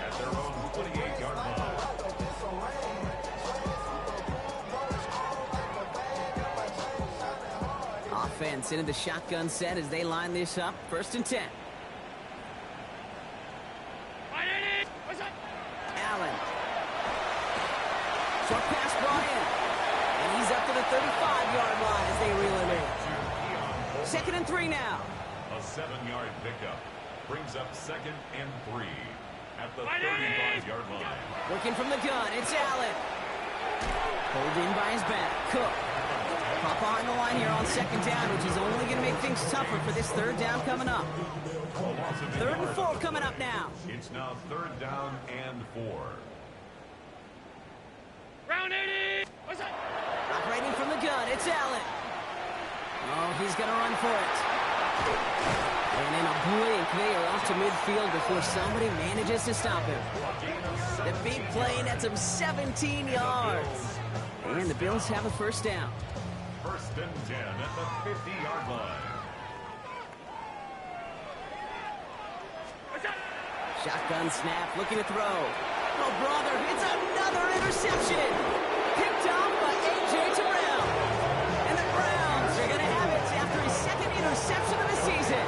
at their own 28-yard line. defense into the shotgun set as they line this up. 1st and 10. Allen. Short pass brought in. And he's up to the 35-yard line as they reel him in. 2nd and 3 now. A 7-yard pickup brings up 2nd and 3 at the 35-yard line. Working from the gun, it's Allen. Pulled in by his back. Cook. Pop behind the line here on 2nd down, which is only going to make things tougher for this 3rd down coming up. 3rd and 4 coming up now. It's now 3rd down and 4. Round 80. Operating from the gun, it's Allen. Oh, he's going to run for it. And in a blink, they are off to midfield before somebody manages to stop him. The big play nets him 17 yards. And the Bills have a 1st down. 1st and 10 at the 50-yard line. Shotgun snap, looking to throw. Oh, brother, it's another interception. Picked off by A.J. Terrell. And the Browns are going to have it after his 2nd interception of the season.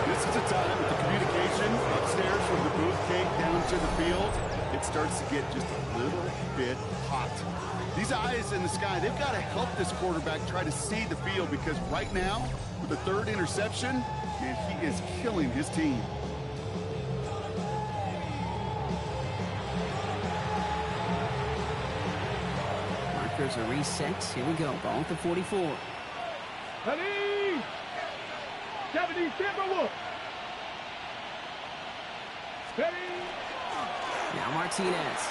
This is a time with the communication upstairs from the booth cake down to the field. It starts to get just a little bit hot. These eyes in the sky, they've got to help this quarterback try to see the field, because right now, with the 3rd interception, man, he is killing his team. Markers are reset. Here we go. Ball at the 44. Ready. 70 Timberwolves. Steady. Now Martinez.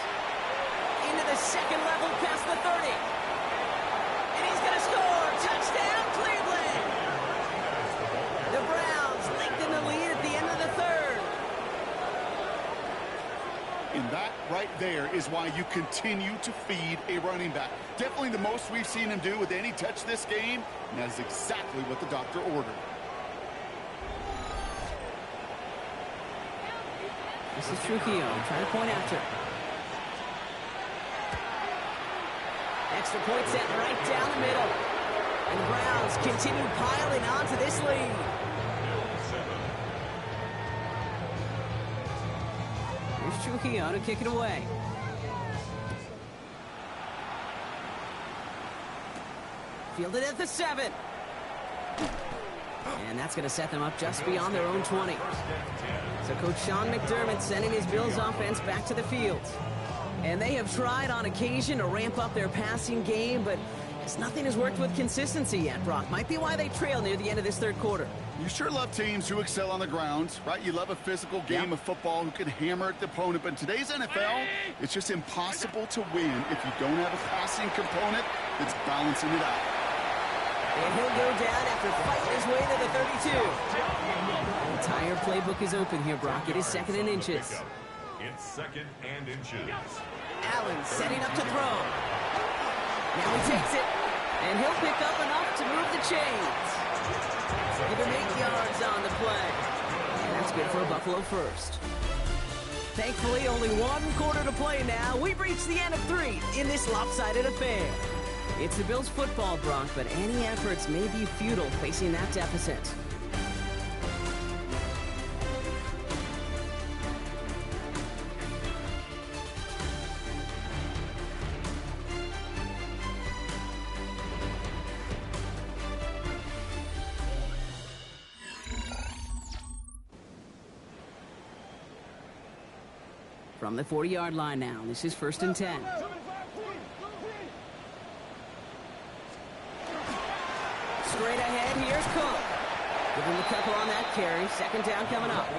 Into the 2nd level past the 30. And he's going to score. Touchdown, Cleveland. The Browns lengthen the lead at the end of the 3rd. And that right there is why you continue to feed a running back. Definitely the most we've seen him do with any touch this game, and that is exactly what the doctor ordered. This is Trujillo trying to point after. Extra point set right down the middle. And the Browns continue piling on to this lead. Here's Trujillo to kick it away. Fielded at the 7. And that's going to set them up just beyond their own 20. So Coach Sean McDermott sending his Bills offense back to the field. And they have tried on occasion to ramp up their passing game, but nothing has worked with consistency yet, Brock. Might be why they trail near the end of this 3rd quarter. You sure love teams who excel on the ground, right? You love a physical game of football who can hammer at the opponent. But in today's NFL, it's just impossible to win if you don't have a passing component that's balancing it out. And he'll go down after fighting his way to the 32. The entire playbook is open here, Brock. It is 2nd and inches. It's 2nd and inches. Allen setting up to throw. Now he takes it, and he'll pick up enough to move the chains. Give him 8 yards on the play. And that's good for a Buffalo 1st. Thankfully, only 1 quarter to play now. We've reached the end of 3 in this lopsided affair. It's the Bills football, Brock, but any efforts may be futile facing that deficit. From the 40-yard line now, this is 1st and 10. Straight ahead, here's Cook. Give him a couple on that carry. 2nd down coming up.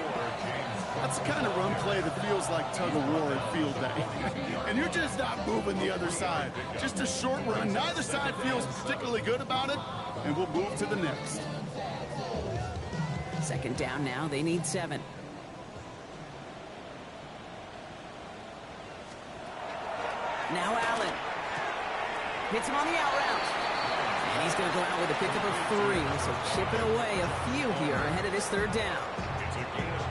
That's the kind of run play that feels like tug-of-war at field day. And you're just not moving the other side. Just a short run. Neither side feels particularly good about it, and we'll move to the next. 2nd down now. They need 7. Now Allen. Hits him on the out route. And he's going to go out with a pickup of 3. So chipping away a few here ahead of this 3rd down.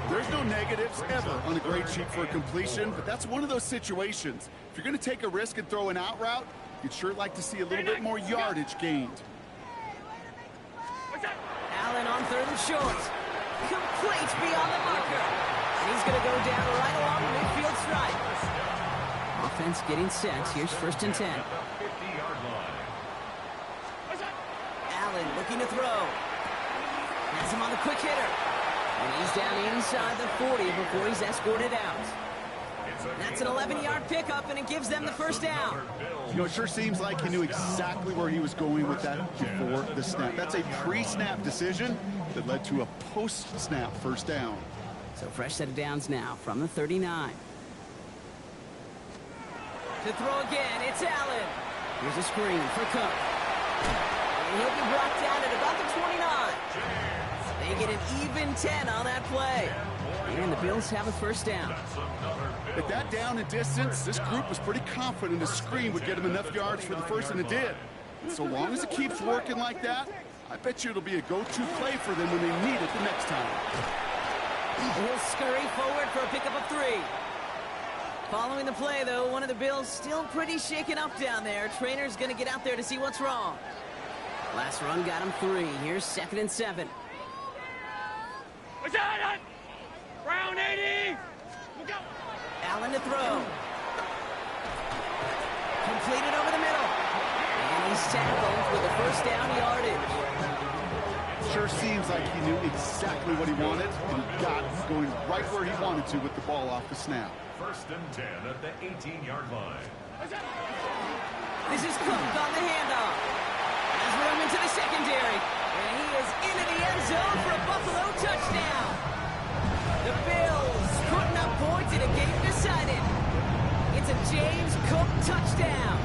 There's no negatives ever on a grade sheet for a completion, but that's one of those situations. If you're going to take a risk and throw an out route, you'd sure like to see a little bit more yardage gained. Allen on 3rd and short. Complete beyond the marker. And he's going to go down right along the midfield stripe. Offense getting set. Here's 1st and 10. Allen looking to throw. Has him on the quick hitter. And he's down inside the 40 before he's escorted out. That's an 11-yard pickup, and it gives them the 1st down. You know, it sure seems like he knew exactly where he was going with that before the snap. That's a pre-snap decision that led to a post-snap 1st down. So fresh set of downs now from the 39. To throw again, it's Allen. Here's a screen for Cook. And he'll be brought down at about the 29. They get an even 10 on that play. And the Bills have a 1st down. At that down and distance, this group was pretty confident the screen would get them enough yards for the 1st, and it did. And so long as it keeps working like that, I bet you it'll be a go-to play for them when they need it the next time. He'll scurry forward for a pickup of 3. Following the play, though, one of the Bills still pretty shaken up down there. Trainer's going to get out there to see what's wrong. Last run got him 3. Here's 2nd and 7. Round 80. Allen to throw. Completed over the middle. And he's tackled with a 1st down yardage. Sure seems like he knew exactly what he wanted, and he got going right where he wanted to with the ball off the snap. 1st and 10 at the 18-yard line. This is Cook on the handoff. Has room into the secondary. And he is into the end zone for a Buffalo touchdown. The Bills putting up points in a game decided. It's a James Cook touchdown.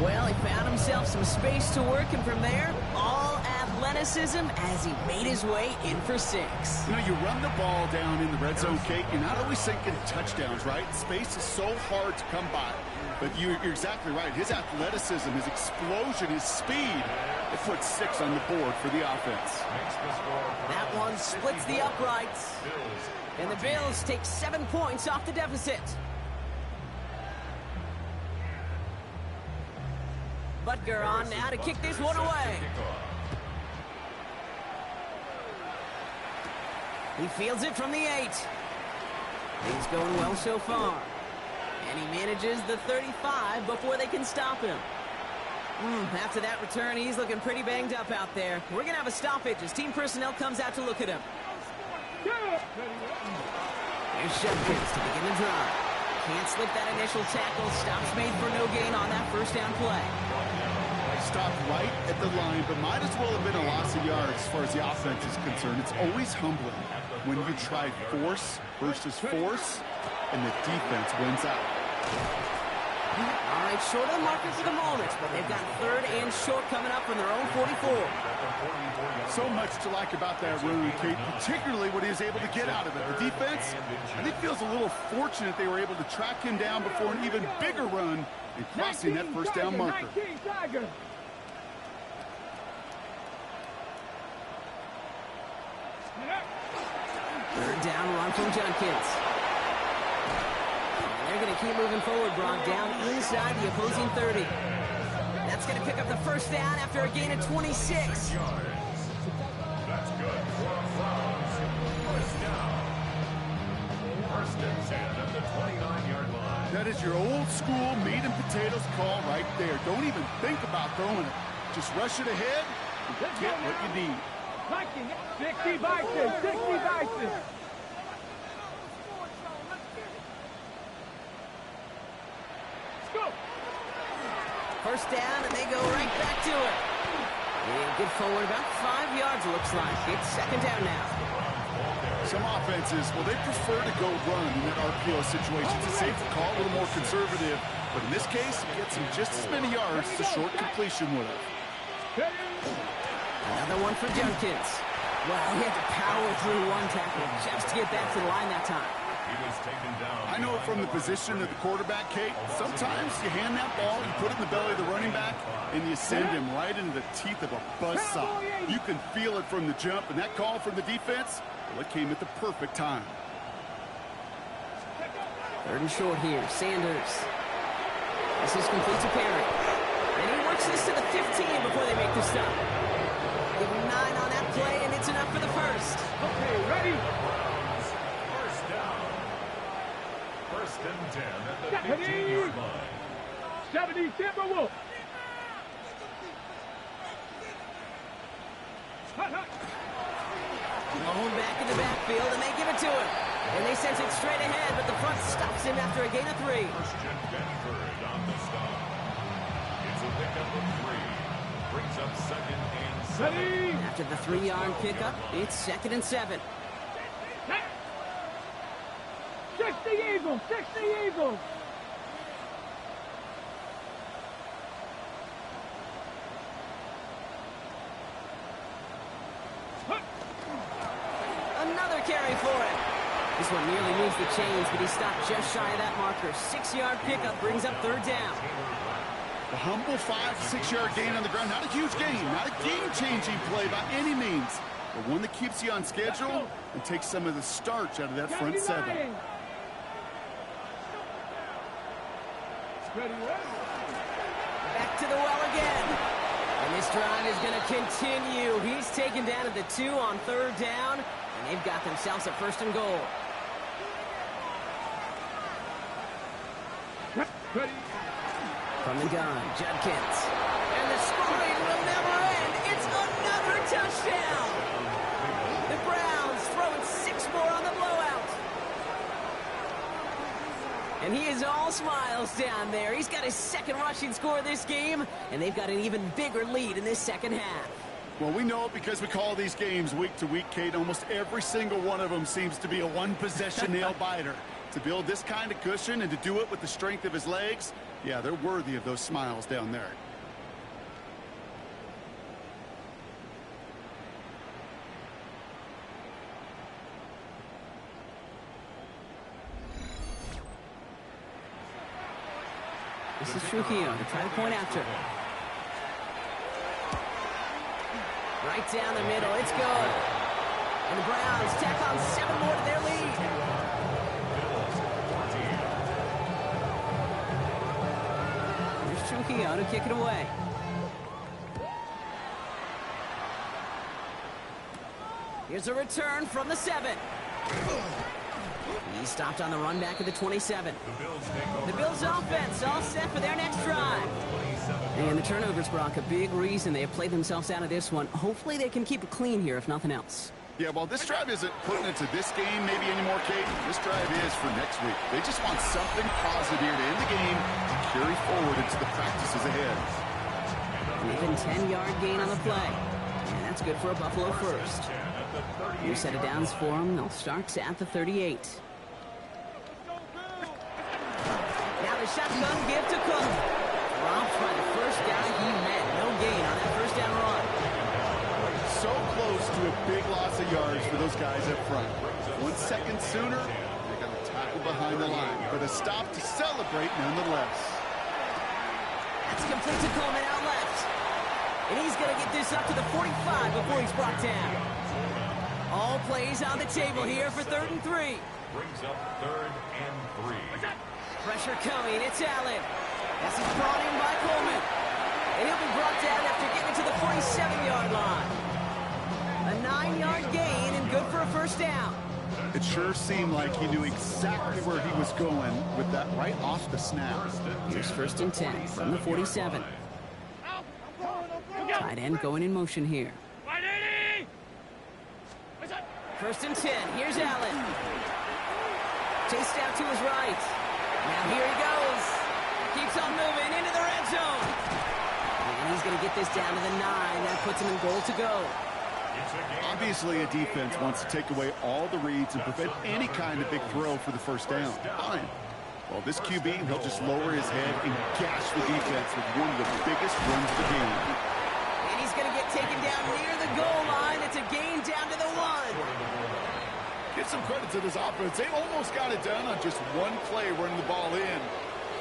Well, he found himself some space to work, and from there, all athleticism as he made his way in for 6. You know, you run the ball down in the red zone, Kate, you're not always thinking touchdowns, right? Space is so hard to come by. But you're exactly right. His athleticism, his explosion, his speed, it puts 6 on the board for the offense. That one splits the uprights. And the Bills take 7 points off the deficit. Butker on now to kick this one away. He fields it from the 8. He's going well so far. And he manages the 35 before they can stop him. After that return, he's looking pretty banged up out there. We're going to have a stoppage as team personnel comes out to look at him. Here's Shepkins to begin the drive. Can't slip that initial tackle. Stops made for no gain on that 1st down play. Stopped right at the line, but might as well have been a loss of yards as far as the offense is concerned. It's always humbling when you try force versus force, and the defense wins out. All right, short of the marker for the moment, but they've got 3rd and short coming up from their own 44. So much to like about that run, Kate, particularly what he was able to get out of it. The defense, I think, feels a little fortunate they were able to track him down before an even bigger run and crossing that 1st down marker. 3rd down run from Junkins. And they're going to keep moving forward, Brock, down inside the opposing 30. That's going to pick up the 1st down after a gain of 26. That's good. 1st down. 1st and 10 at the 29-yard line. That is your old school meat and potatoes call right there. Don't even think about throwing it. Just rush it ahead and get what you need. 60 Vikings, 60 Vikings. First down, and they go right back to it. And get forward about 5 yards, looks like. It's 2nd down now. Some offenses, well, they prefer to go run in that RPO situation. It's a safer call, a little more conservative. But in this case, it gets him just as many yards as a short completion would have. Another one for Junkins. Well, he had to power through one tackle just to get back to the line that time. He was taken down. I know from the position of the quarterback, Kate, sometimes you hand that ball, you put it in the belly of the running back, and you send him right into the teeth of a buzzsaw. You can feel it from the jump, and that call from the defense, well, it came at the perfect time. 3rd and short here. Sanders. This is complete to Perry. And he works this to the 15 before they make the stop. Give him 9 on that play, and it's enough for the first. Okay, ready? First down. First and 10 at the Stephanie! 15-yard line. 70 Timberwolves. Blown back in the backfield, and they give it to him. And they send it straight ahead, but the front stops him after a gain of 3. Christian Benford on the stop. It's a pickup of 3. Brings up second and 7. Ready? After the 3-yard pickup, it's 2nd and 7. 60 Eagles, 60 Eagles. Another carry for him. This one nearly moves the chains, but he stopped just shy of that marker. 6-yard pickup brings up 3rd down. A humble 5 to 6-yard gain on the ground. Not a huge gain, not a game-changing play by any means, but one that keeps you on schedule and takes some of the starch out of that front 7. Back to the well again. And this drive is going to continue. He's taken down at the 2 on 3rd down, and they've got themselves a 1st and goal. From the gun, Judkins. And the scoring will never end. It's another touchdown. The Browns throwing 6 more on the blowout. And he is all smiles down there. He's got his 2nd rushing score this game, and they've got an even bigger lead in this 2nd half. Well, we know it because we call these games week to week, Kate. Almost every single one of them seems to be a one-possession nail-biter. To build this kind of cushion and to do it with the strength of his legs, yeah, they're worthy of those smiles down there. This is Trujillo to try to point after. Right down the middle. It's good. And the Browns tack on 7 more to their lead. Here's Trujillo to kick it away. Here's a return from the 7. He stopped on the run back at the 27. The Bills offense all set for their next drive. And the turnovers, Brock, a big reason they have played themselves out of this one. Hopefully they can keep it clean here, if nothing else. Yeah, well, this drive isn't putting it to this game maybe anymore, Kate. This drive is for next week. They just want something positive here to end the game and carry forward into the practices ahead. And even 10-yard gain on the play. And that's good for a Buffalo first. New set of downs for them. They'll start at the 38. Now the shotgun give to Cook. Dropped by the first guy he met. No gain on that 1st down run. So close to a big loss of yards for those guys up front. 1 second sooner, they got a tackle behind the line. But a stop to celebrate nonetheless. That's complete to Coleman out left. And he's going to get this up to the 45 before he's brought down. All plays on the table here for 3rd and 3. Brings up 3rd and 3. Pressure coming. It's Allen. This is brought in by Coleman. And he'll be brought down after getting to the 47-yard line. A 9-yard gain and good for a 1st down. It sure seemed like he knew exactly where he was going with that right off the snap. Here's 1st and 10 from the 47. Tight end going in motion here. 1st and 10. Here's Allen. Chased out to his right. Now here he goes. Keeps on moving into the red zone. And he's going to get this down to the 9. That puts him in goal to go. Obviously, a defense wants to take away all the reads and prevent any kind of big throw for the 1st down. Fine. Well, this QB, he'll just lower his head and gash the defense with one of the biggest runs of the game. And he's going to get taken down near the goal line. It's a gain down to the 1. Give some credit to this offense. They almost got it done on just one play running the ball in.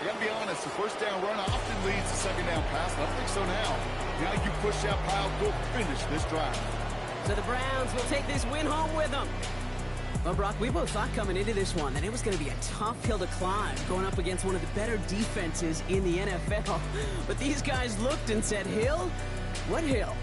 You got to be honest, the 1st down run often leads to 2nd down pass. I don't think so now. Now you push that pile, go finish this drive. So the Browns will take this win home with them. Well, Brock, we both thought coming into this one that it was going to be a tough hill to climb going up against one of the better defenses in the NFL. But these guys looked and said, Hill? What hill?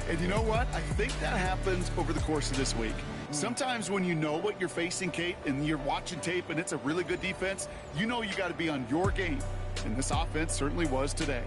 And you know what? I think that happens over the course of this week. Sometimes when you know what you're facing, Kate, and you're watching tape and it's a really good defense, you know you got to be on your game. And this offense certainly was today.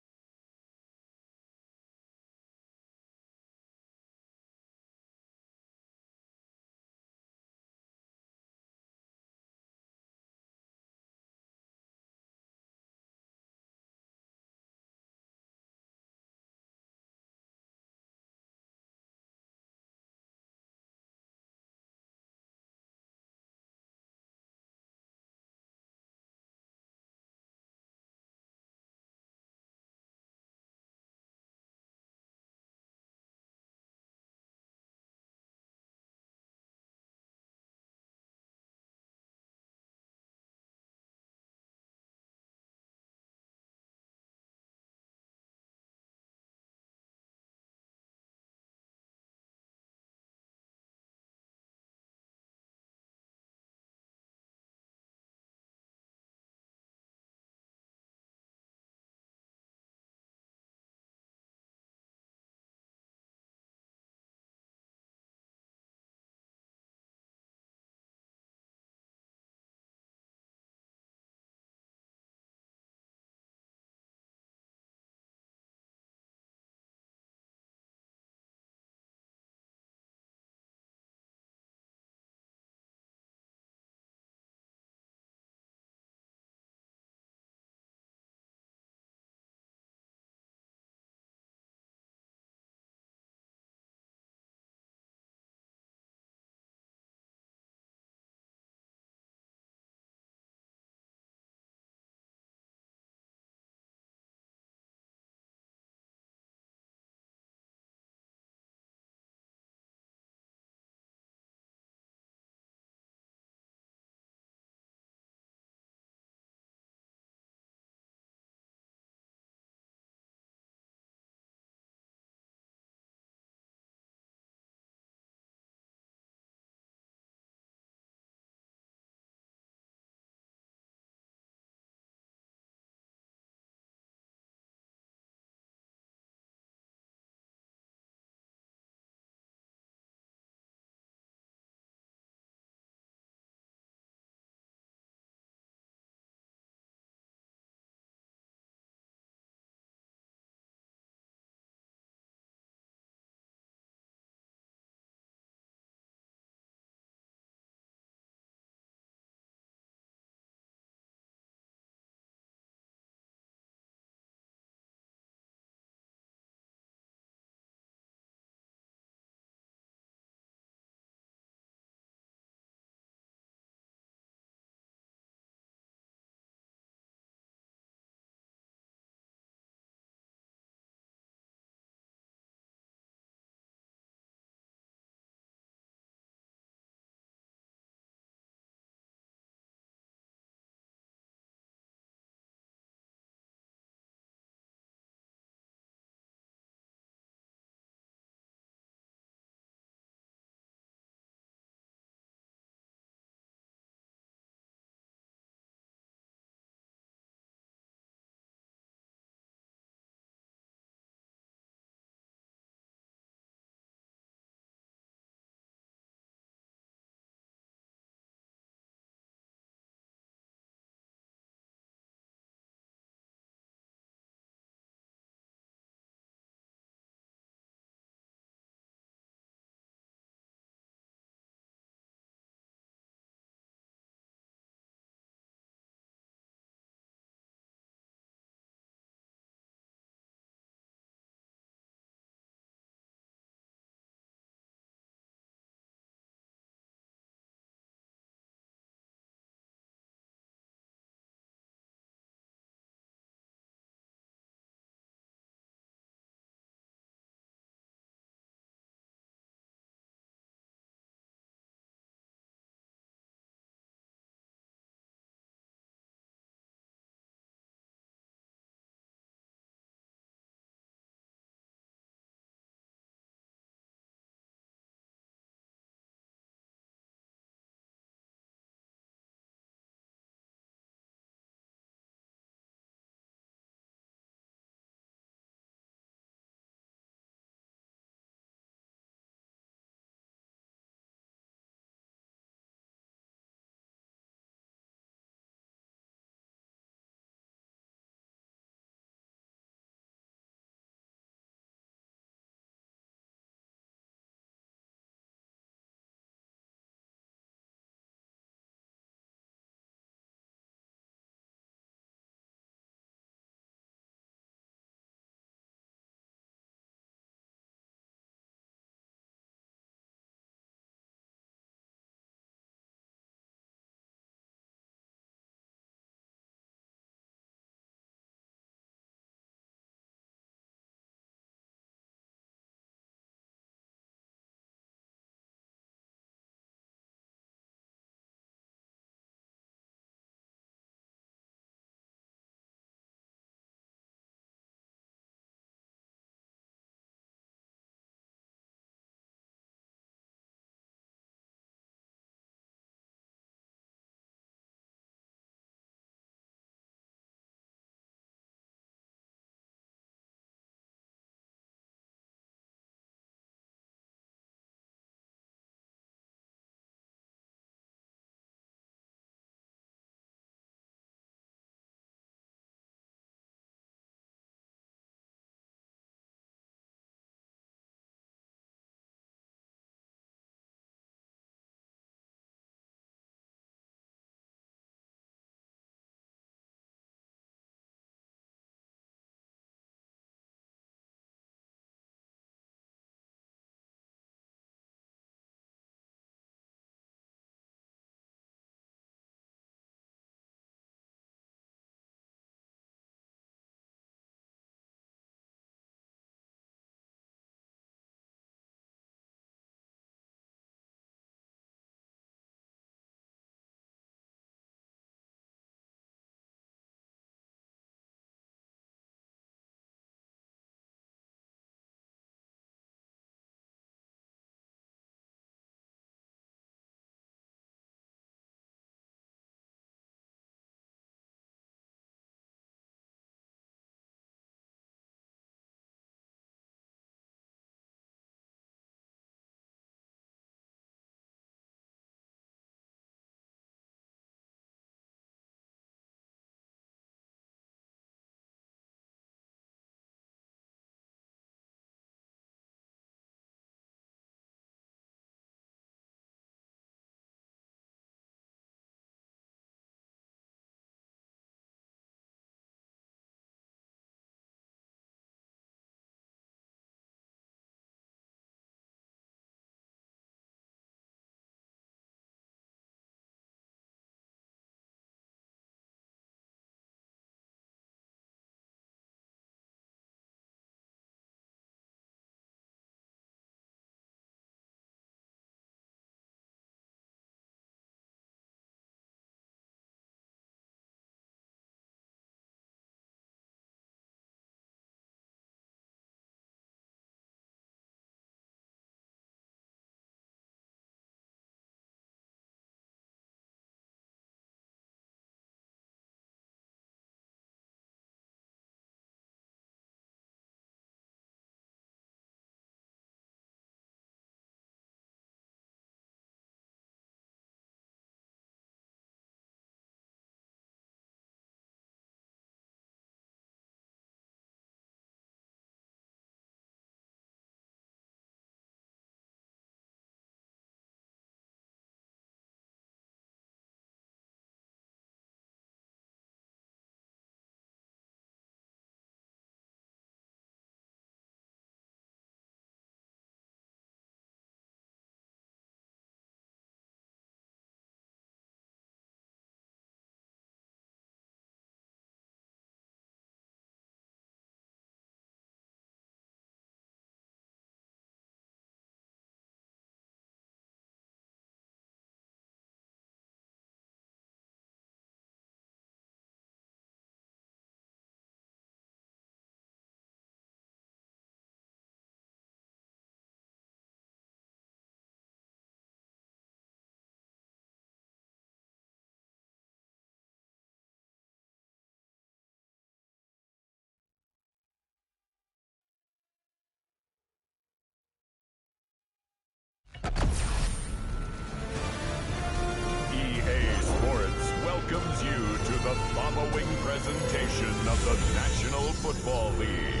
National Football League.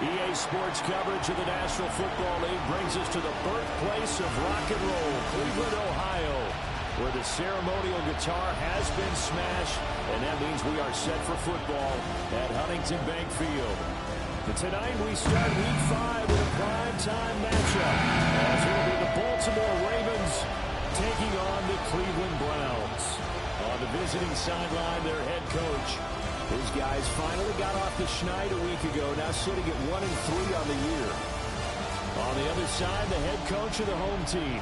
EA Sports coverage of the National Football League brings us to the birthplace of rock and roll, Cleveland, Ohio, where the ceremonial guitar has been smashed, and that means we are set for football at Huntington Bank Field. But tonight we start Week 5 with a primetime matchup, as it will be the Baltimore Ravens taking on the Cleveland Browns. On the visiting sideline, their head coach. His guys finally got off the schneid a week ago, now sitting at 1-3 on the year. On the other side, the head coach of the home team.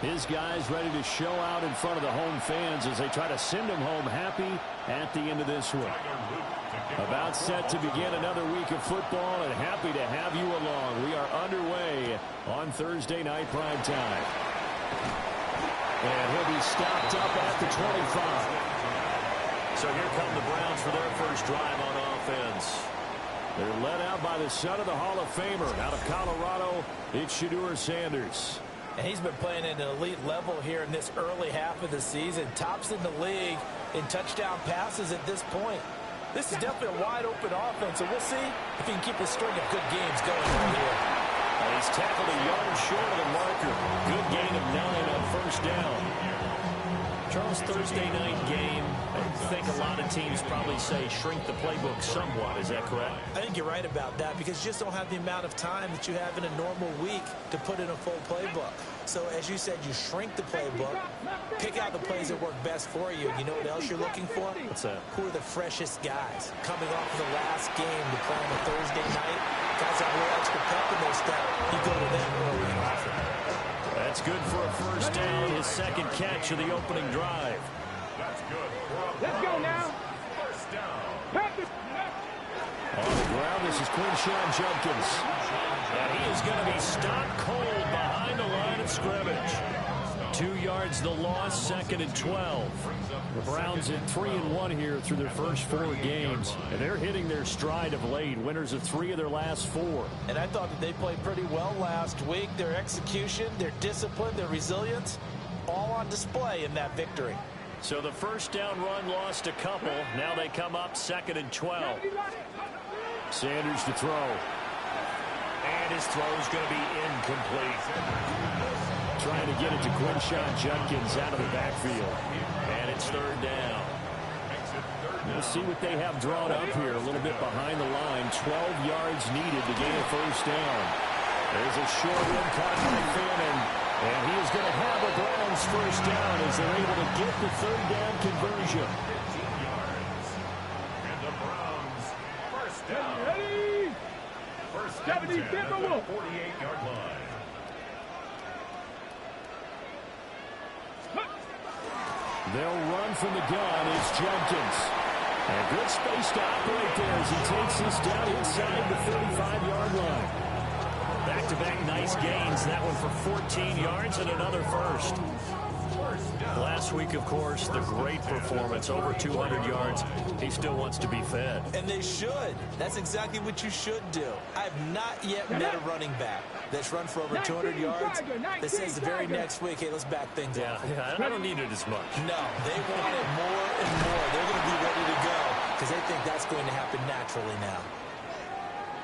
His guys ready to show out in front of the home fans as they try to send them home happy at the end of this one. About set to begin another week of football, and happy to have you along. We are underway on Thursday night prime time. And he'll be stopped up at the 25. So here come the Browns for their first drive on offense. They're led out by the son of the Hall of Famer out of Colorado. It's Shedeur Sanders. And he's been playing at an elite level here in this early half of the season. Tops in the league in touchdown passes at this point. This is definitely a wide-open offense, and we'll see if he can keep a string of good games going right here. And he's tackled a yard short of the marker. Good gain of 9 on first down. Charles, Thursday night game, I think a lot of teams probably say shrink the playbook somewhat. Is that correct? I think you're right about that because you just don't have the amount of time that you have in a normal week to put in a full playbook. So as you said, you shrink the playbook, pick out the plays that work best for you. You know what else you're looking for? What's that? Who are the freshest guys coming off of the last game to play on a Thursday night? Guys have a little extra pep in their step. You go to them early and often. That's good for a first down, his second catch of the opening drive. That's good. Let's go now. First down. On the ground, this is Quinshawn Judkins. And he is going to be stopped cold behind the line of scrimmage. 2 yards the loss, 2nd and 12. The Browns at 3-1 here through their first 4 games. And they're hitting their stride of late, winners of 3 of their last 4. And I thought that they played pretty well last week. Their execution, their discipline, their resilience, all on display in that victory. So the first down run lost a couple. Now they come up 2nd and 12. Sanders to throw. And his throw is going to be incomplete. Trying to get it to Quinshawn Judkins out of the backfield. And it's 3rd down. We'll see what they have drawn up here. A little bit behind the line. 12 yards needed to gain a first down. There's a short one caught by Fannin. And he is going to have a Browns first down as they're able to get the 3rd down conversion. 15 yards. And the Browns first down. Ready? First down at the 70, 48-yard line. They'll run from the gun. It's Judkins. And good space to operate there as he takes this down inside the 35-yard line. Back-to-back nice gains. That one for 14 yards and another first. Last week, of course, the great performance, over 200 yards. He still wants to be fed. And they should. That's exactly what you should do. I have not yet met a running back that's run for over 200 yards that says the very next week, hey, let's back things off. Yeah, I don't need it as much. No, they want it more and more. They're going to be ready to go because they think that's going to happen naturally now.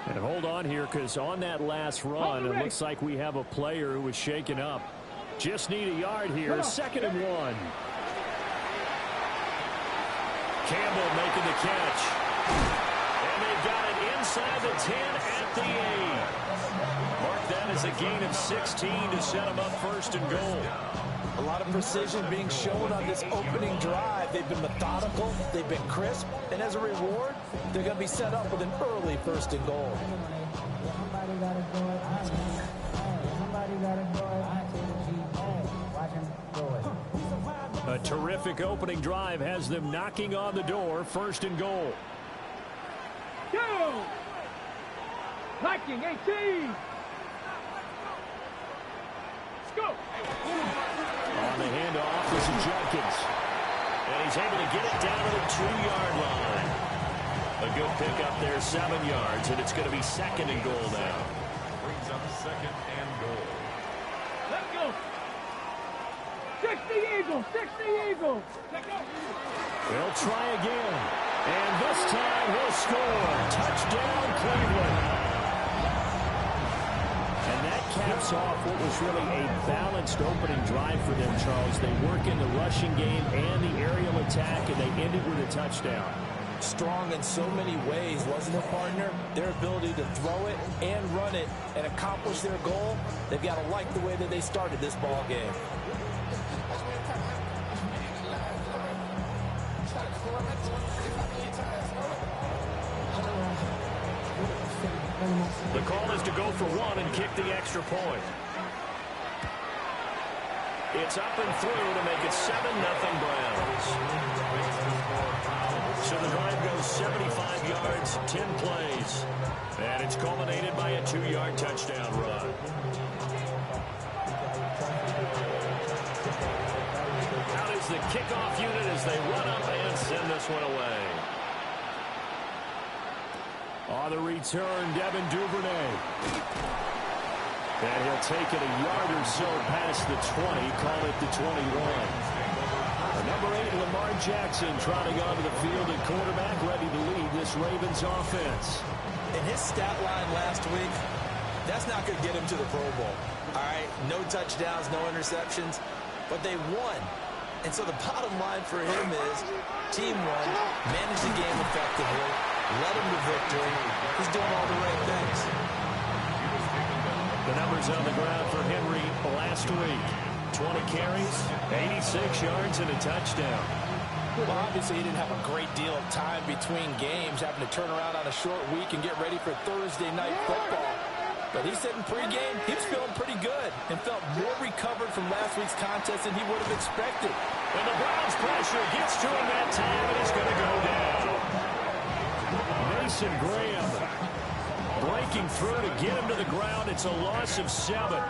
And hold on here, because on that last run, it looks like we have a player who was shaken up. Just need a yard here. 2nd and 1. Campbell making the catch. And they've got it inside the 10 at the 8. Mark that as a gain of 16 to set them up 1st and goal. A lot of precision being shown on this opening drive. They've been methodical, they've been crisp, and as a reward, they're going to be set up with an early 1st and goal. A terrific opening drive has them knocking on the door. 1st and goal. Go! Liking 18. Let's go. On the handoff is Judkins. And he's able to get it down to the 2-yard line. A good pickup there, 7 yards, and it's going to be 2nd and goal now. Brings up 2nd and goal. Let's go. 60 Eagles, 60 Eagles. They'll try again. And this time he'll score. Touchdown, Cleveland. And that caps off what was really a balanced opening drive for them, Charles. They work in the rushing game and the aerial attack, and they end it with a touchdown. Strong in so many ways, wasn't it, partner? Their ability to throw it and run it and accomplish their goal, they've got to like the way that they started this ball game. The call is to go for one and kick the extra point. It's up and through to make it 7-0 Browns. So the drive goes 75 yards, 10 plays. And it's culminated by a 2-yard touchdown run. Out is the kickoff unit as they run up and send this one away. On the return, Devin Duvernay. And he'll take it a yard or so past the 20, call it the 21. Number 8, Lamar Jackson, trotting onto the field at quarterback, ready to lead this Ravens offense. In his stat line last week, that's not going to get him to the Pro Bowl. All right, no touchdowns, no interceptions, but they won. And so the bottom line for him is team won, managed the game effectively, led him to victory. He's doing all the right things. The numbers on the ground for Henry last week. 20 carries, 86 yards, and a touchdown. Well, obviously, he didn't have a great deal of time between games, having to turn around on a short week and get ready for Thursday night football. But he said in pregame, he was feeling pretty good and felt more recovered from last week's contest than he would have expected. And the Browns pressure gets to him that time, and he's going to go down. Mason Graham breaking through to get him to the ground. It's a loss of 7.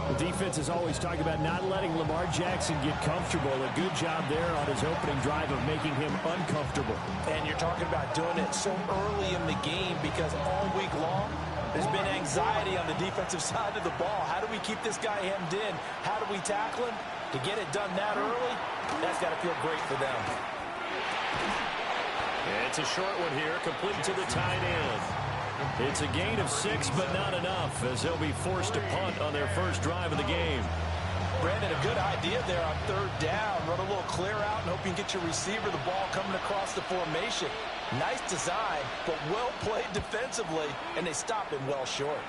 The defense is always talking about not letting Lamar Jackson get comfortable. A good job there on his opening drive of making him uncomfortable. And you're talking about doing it so early in the game because all week long there's been anxiety on the defensive side of the ball. How do we keep this guy hemmed in? How do we tackle him? To get it done that early, that's got to feel great for them. It's a short one here, complete to the tight end. It's a gain of 6, but not enough, as they'll be forced to punt on their first drive of the game. Brandon, a good idea there on third down. Run a little clear out and hope you can get your receiver the ball coming across the formation. Nice design, but well played defensively, and they stop him well short.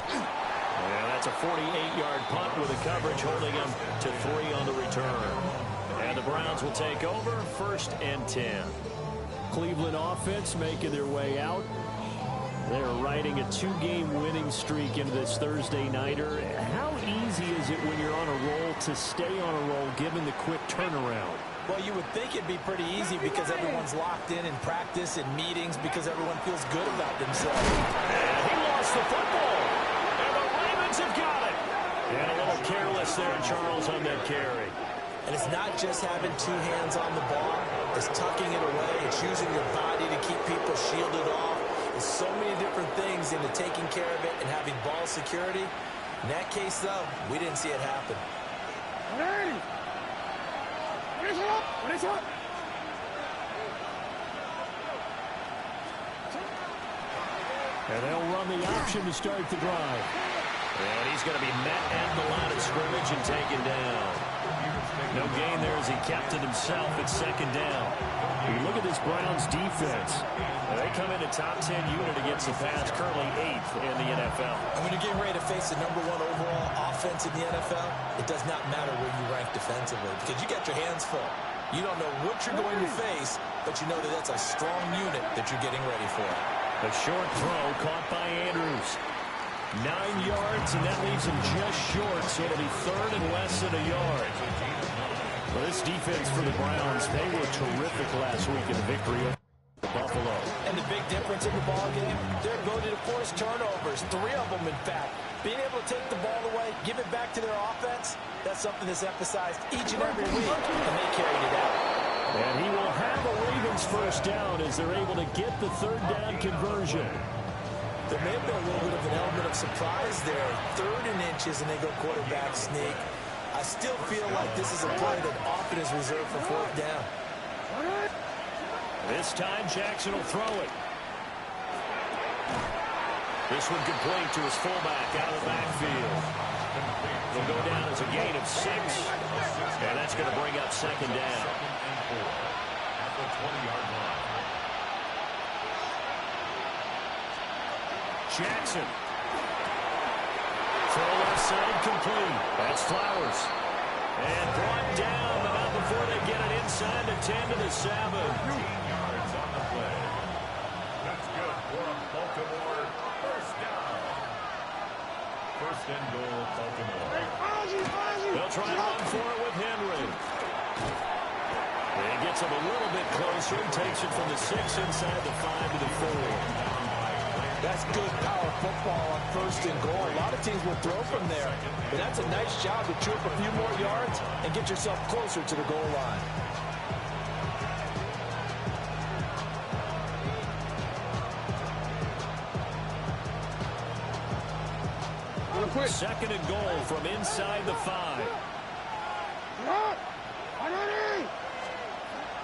Yeah, that's a 48-yard punt with a coverage holding him to 3 on the return. And the Browns will take over, 1st and 10. Cleveland offense making their way out. They're riding a 2-game winning streak into this Thursday nighter. How easy is it when you're on a roll to stay on a roll given the quick turnaround? Well, you would think it'd be pretty easy because everyone's locked in practice and meetings because everyone feels good about themselves. And he lost the football. And the Ravens have got it. And a little careless there, Charles, on that carry. And it's not just having 2 hands on the ball. It's tucking it away. It's using your body to keep people shielded off. There's so many different things into taking care of it and having ball security. In that case, though, we didn't see it happen. And they'll run the option to start the drive. And he's going to be met at the line of scrimmage and taken down. No gain there as he kept it himself at 2nd down. You look at this Browns defense. They come in a top 10 unit against the pass, currently 8th in the NFL. And when you're getting ready to face the #1 overall offense in the NFL, it does not matter where you rank defensively because you got your hands full. You don't know what you're going to face, but you know that that's a strong unit that you're getting ready for. A short throw caught by Andrews. 9 yards, and that leaves him just short, so it'll be 3rd and less than a yard. Well, this defense for the Browns, they were terrific last week in the victory of Buffalo. And the big difference in the ball game, their ability to force turnovers, 3 of them, in fact. Being able to take the ball away, give it back to their offense, that's something that's emphasized each and every week, and they carried it out. And he will have a Ravens first down as they're able to get the 3rd down conversion. There may have been a little bit of an element of surprise there. 3rd and inches, and they go quarterback sneak. I still feel like this is a play that often is reserved for 4th down. This time, Jackson will throw it. This one complete to his fullback out of the backfield. They'll go down as a gain of 6. And that's going to bring up 2nd down. At the 20-yard line. Jackson. Throw left side complete. That's Flowers. And brought down, but not before they get it inside the 10 to the 7. 13 yards on the play. That's good for a Baltimore 1st down. 1st and goal, Baltimore. They'll try to run for it with Henry. And he gets him a little bit closer and takes it from the 6 inside the 5 to the 4. That's good power football on 1st and goal. A lot of teams will throw from there, but that's a nice job to chew up a few more yards and get yourself closer to the goal line. 2nd and goal from inside the 5.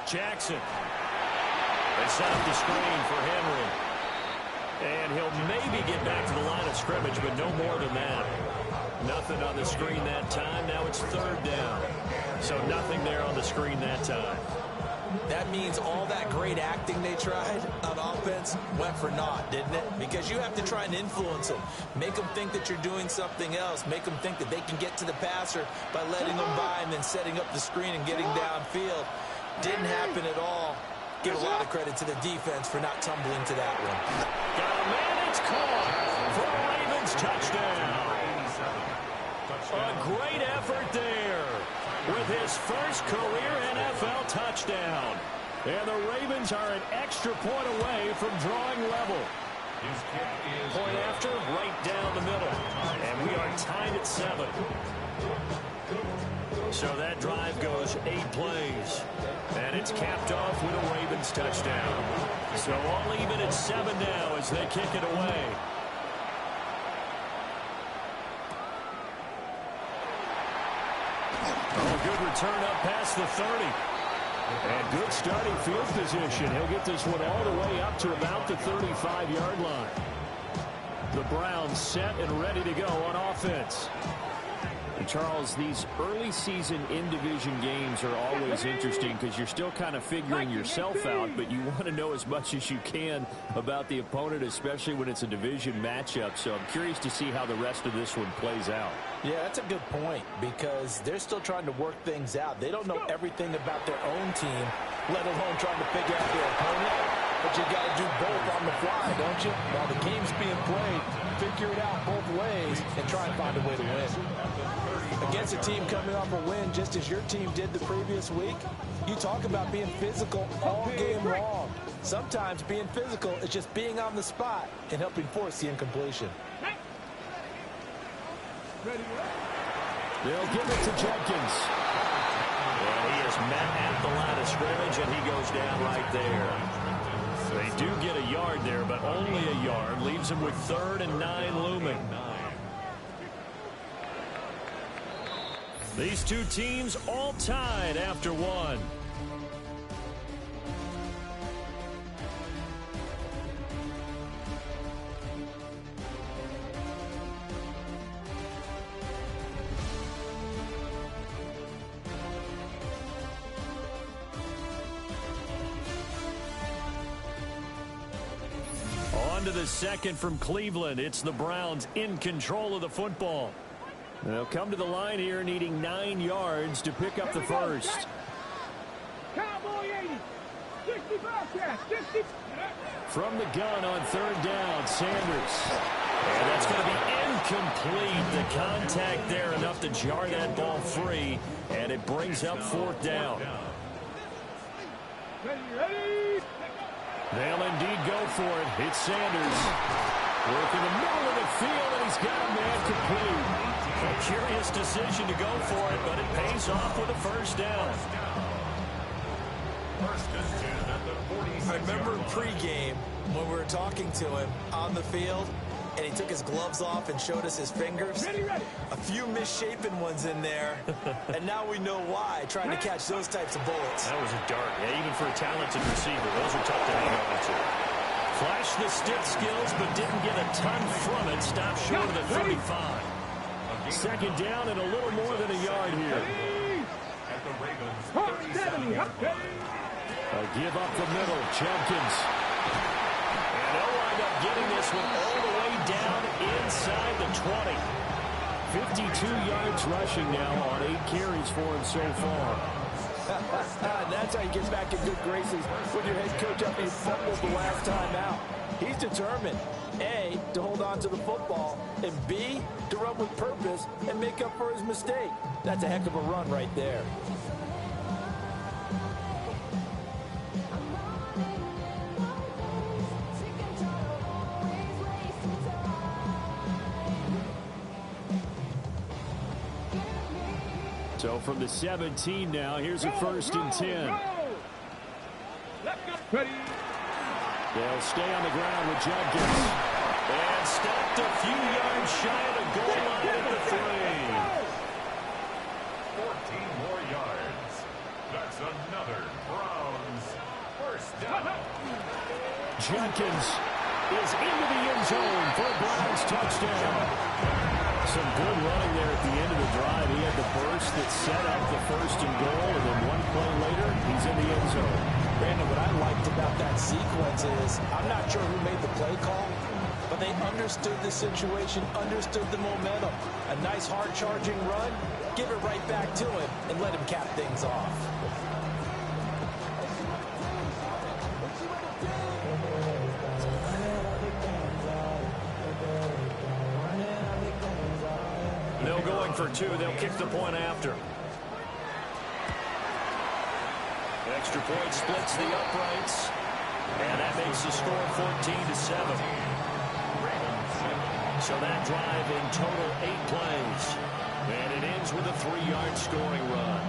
Jackson. They set up the screen for Henry. And he'll maybe get back to the line of scrimmage, but no more than that. Nothing on the screen that time. Now it's 3rd down. So nothing there on the screen that time. That means all that great acting they tried on offense went for naught, didn't it? Because you have to try and influence them. Make them think that you're doing something else. Make them think that they can get to the passer by letting them by and then setting up the screen and getting downfield. Didn't happen at all. Give a lot of credit to the defense for not tumbling to that one. Got a man, it's caught for a Ravens touchdown. A great effort there with his first career NFL touchdown. And the Ravens are an extra point away from drawing level. Point after, right down the middle. And we are tied at 7. So that drive goes 8 plays. And it's capped off with a Ravens touchdown. So all even at 7 now as they kick it away. Oh, good return up past the 30. And good starting field position. He'll get this one all the way up to about the 35-yard line. The Browns set and ready to go on offense. And Charles, these early season in-division games are always interesting because you're still kind of figuring yourself out, but you want to know as much as you can about the opponent, especially when it's a division matchup. So I'm curious to see how the rest of this one plays out. Yeah, that's a good point because they're still trying to work things out. They don't know everything about their own team, let alone trying to figure out their opponent. But you got to do both on the fly, don't you? While the game's being played, figure it out both ways and try and find a way to win. Against a team coming off a win just as your team did the previous week, you talk about being physical all game long. Sometimes being physical is just being on the spot and helping force the incompletion. They'll give it to Jenkins. And he is met at the line of scrimmage, and he goes down right there. They do get a yard there, but only a yard. Leaves him with 3rd and 9 looming. These two teams all tied after one. On to the second from Cleveland. It's the Browns in control of the football. They'll come to the line here needing 9 yards to pick up the first. Cowboy 80. 60 Bobcat. 60. From the gun on 3rd down, Sanders. And that's going to be incomplete. The contact there enough to jar that ball free. And it brings up 4th down. Ready. They'll indeed go for it. It's Sanders. Working the middle of the field, and he's got a man complete. A curious decision to go for it, but it pays off with a 1st down. First and 10 at the 46. I remember pregame When we were talking to him on the field, and he took his gloves off and showed us his fingers. Ready. A few misshapen ones in there, and now we know why, trying to catch those types of bullets. That was a dart. Yeah, even for a talented receiver, those are tough to hang on to. Flashed the stick skills, but didn't get a ton from it. Stopped short of the 35. Second down and a little more than a yard here. At the Ravens, 70. a give up the middle. Jenkins. And they'll wind up getting this one all the way down inside the 20. 52 yards rushing now on 8 carries for him so far. That's how he gets back in good graces with your head coach after he fumbled the last time out. He's determined, A, to hold on to the football, and B, to run with purpose and make up for his mistake. That's a heck of a run right there. So from the 17 now, here's a 1st and 10. They'll stay on the ground with Jenkins. And stopped a few yards shy of the goal line at the 14 more yards. That's another Browns first down. 3. Jenkins is into the end zone for a Browns touchdown. Some good running there at the end of the drive. He had the burst that set up the 1st and goal, and then one play later, he's in the end zone. Brandon, what I liked about that sequence is, I'm not sure who made the play call, but they understood the situation, understood the momentum. A nice hard-charging run, give it right back to him, and let him cap things off. No going for 2. They'll kick the point after. Extra point splits the uprights. And that makes the score 14-7. So that drive in total 8 plays. And it ends with a 3-yard scoring run.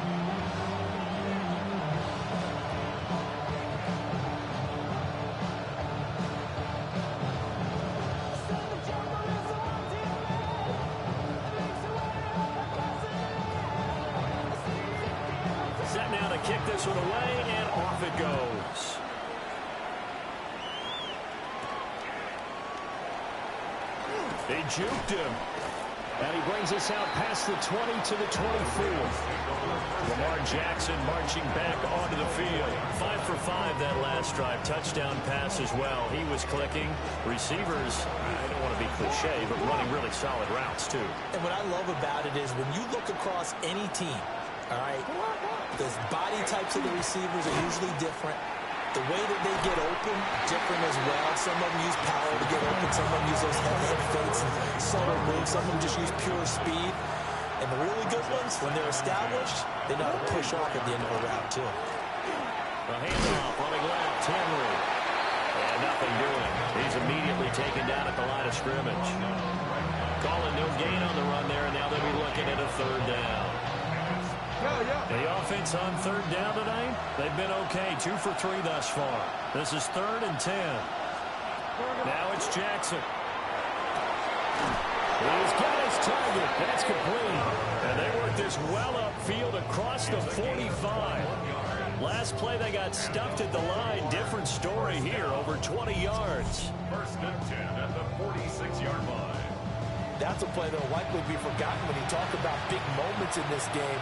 Set now to kick this one away, and off it goes. They juked him. And he brings us out past the 20 to the 24. Lamar Jackson marching back onto the field. 5 for 5 that last drive. Touchdown pass as well. He was clicking. Receivers, I don't want to be cliche, but running really solid routes too. And what I love about it is when you look across any team, all right, the body types of the receivers are usually different. The way that they get open, different as well. Some of them use power to get open. Some of them use those head fakes and subtle moves. Some of them just use pure speed. And the really good ones, when they're established, they know how to push off at the end of a route, too. The handoff running left, Henry. And nothing doing. He's immediately taken down at the line of scrimmage. Calling no gain on the run there, and now they'll be looking at a 3rd down. The offense on 3rd down tonight, they've been okay. 2 for 3 thus far. This is 3rd and 10. Now it's Jackson. He's got his target. That's complete. And they work this well upfield across the 45. Last play, they got stuffed at the line. Different story here, over 20 yards. 1st and 10 at the 46-yard line. That's a play that will likely be forgotten when you talk about big moments in this game.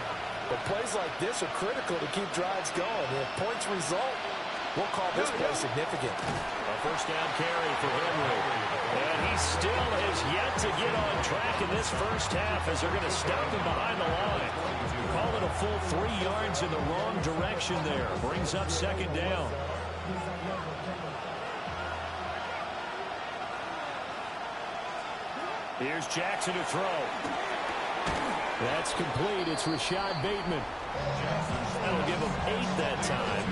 But plays like this are critical to keep drives going. And if points result, we'll call this play significant. A 1st down carry for Henry. And he still has yet to get on track in this 1st half as they're going to stop him behind the line. Call it a full 3 yards in the wrong direction there. Brings up 2nd down. Here's Jackson to throw. That's complete. It's Rashad Bateman. That'll give him 8 that time.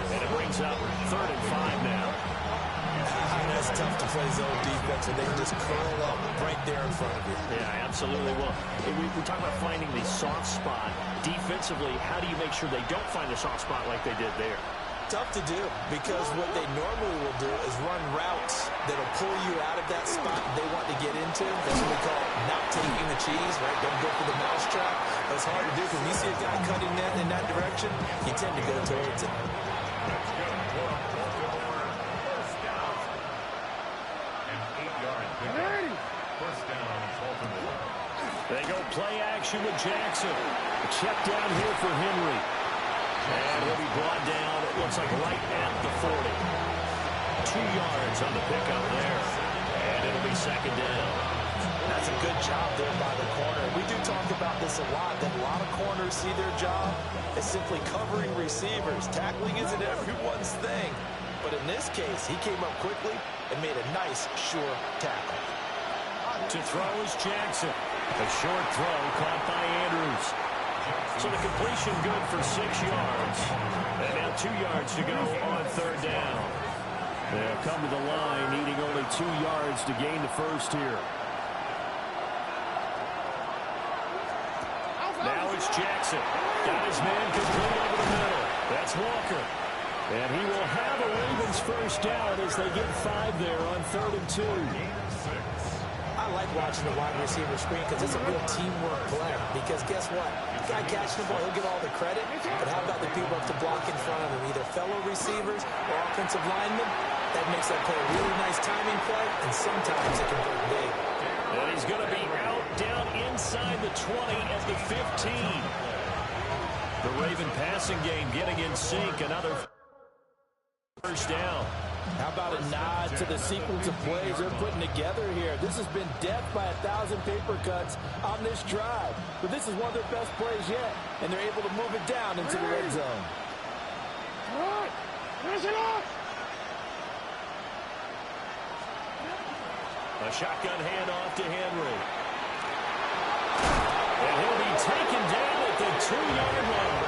And it brings up 3rd and 5 now. That's tough to play zone defense when they can just curl up right there in front of you. Yeah, absolutely. Well, we're talking about finding the soft spot. Defensively, how do you make sure they don't find the soft spot like they did there? Tough to do, because what they normally will do is run routes that'll pull you out of that spot they want to get into. That's what we call not taking the cheese, right? Don't go for the mousetrap. That's hard to do because when you see a guy cutting net in that direction, you tend to go towards it. That's good for a Baltimore first down. An 8-yard pickup. First down, Baltimore. They go play action with Jackson. A check down here for Henry. And he'll be brought down, it looks like right at the 40. 2 yards on the pickup there. And it'll be second down. That's a good job there by the corner. We do talk about this a lot, that a lot of corners see their job as simply covering receivers. Tackling isn't everyone's thing. But in this case, he came up quickly and made a nice, sure tackle. To throw is Jackson. A short throw caught by Andrews. So the completion good for 6 yards. And now 2 yards to go on third down. They'll come to the line needing only 2 yards to gain the first here. Now it's Jackson. Got his man complete over the middle. That's Walker. And he will have a Ravens first down as they get 5 there on 3rd and 2. I like watching the wide receiver screen because it's a real teamwork play. Because guess what? The guy catching the ball, he'll get all the credit. But how about the people up to block in front of him? Either fellow receivers or offensive linemen. That makes that play a really nice timing play, and sometimes it can break big. And he's going to be out down inside the 20 at the 15. The Raven passing game getting in sync. Another first down. How about a nod to the sequence of plays they're putting together here? This has been death by 1,000 paper cuts on this drive. But this is one of their best plays yet, and they're able to move it down into the red zone. A shotgun handoff to Henry. And he'll be taken down at the 2-yard line.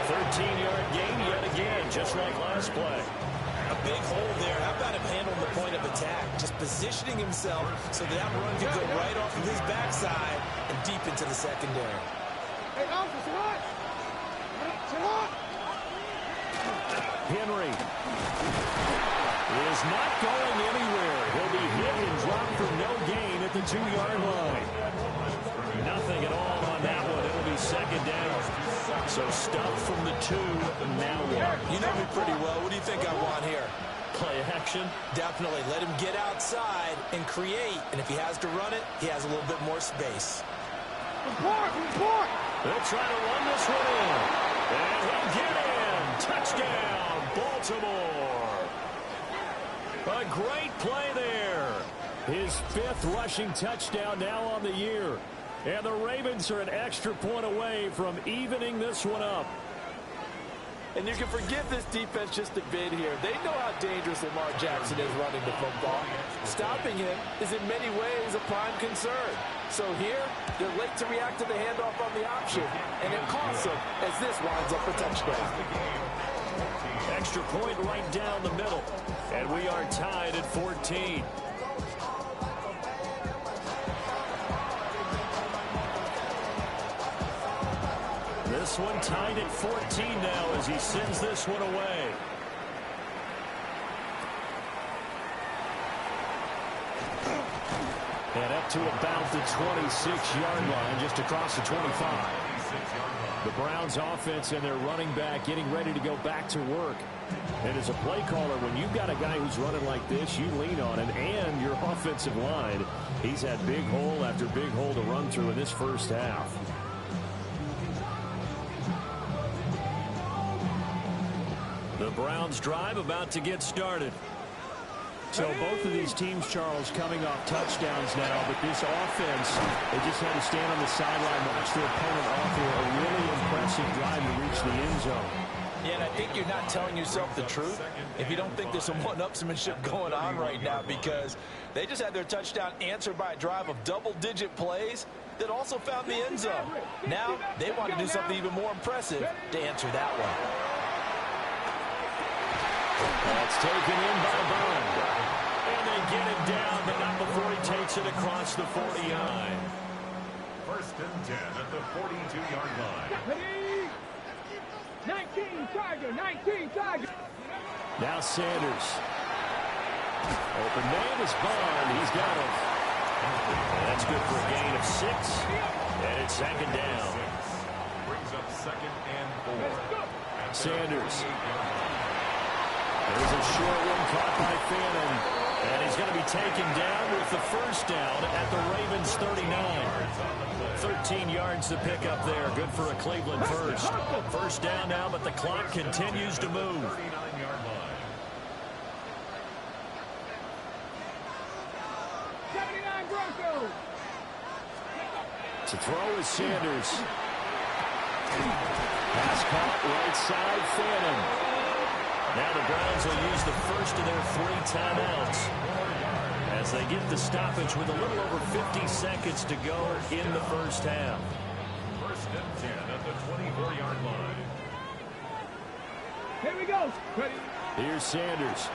13-yard gain yet again, just like last play. A big hole there. How about him handling the point of attack? Just positioning himself so that run could go right off of his backside and deep into the secondary. Henry is not going anywhere. He'll be hit and dropped for no gain at the 2-yard line. Nothing at all on that one. It'll be second down. So stuff from the 2, now what? You know me pretty well. What do you think I want here? Play action? Definitely. Let him get outside and create. And if he has to run it, he has a little bit more space. They'll try to run this one in. And he'll get in. Touchdown, Baltimore. A great play there. His 5th rushing touchdown now on the year. And the Ravens are an extra point away from evening this one up. And you can forgive this defense just a bit here. They know how dangerous Lamar Jackson is running the football. Stopping him is in many ways a prime concern. So here, they're late to react to the handoff on the option. And it costs them as this winds up a touchdown. Extra point right down the middle. And we are tied at 14. This one tied at 14 now as he sends this one away. And up to about the 26-yard line, just across the 25. The Browns offense and their running back getting ready to go back to work. And as a play caller, when you've got a guy who's running like this, you lean on him and your offensive line. He's had big hole after big hole to run through in this first half. The Browns drive about to get started. So both of these teams, Charles, coming off touchdowns now, but this offense, they just had to stand on the sideline, watch their opponent offer a really impressive drive to reach the end zone. Yeah, and I think you're not telling yourself the truth if you don't think there's some one-upsmanship going on right now, because they just had their touchdown answered by a drive of double-digit plays that also found the end zone. Now they want to do something even more impressive to answer that one. That's taken in by Bond. And they get it down, but not before he takes it across the 49. First and 10 at the 42-yard line. 19, Tiger, 19, Tiger. Now Sanders. Open man is Bond. He's got him. That's good for a gain of 6. And it's second down. Brings up 2nd and 4. Sanders. There's a short one caught by Fannin. And he's going to be taken down with the first down at the Ravens 39. 13 yards to pick up there. Good for a Cleveland first. First down now, but the clock continues to move. 39-yard line. 79 Broncos. To throw is Sanders. Pass caught right side, Fannin. Now the Browns will use the first of their 3 timeouts as they get the stoppage with a little over 50 seconds to go in the first half. 1st and 10 at the 24-yard line. Here we go. Ready. Here's Sanders.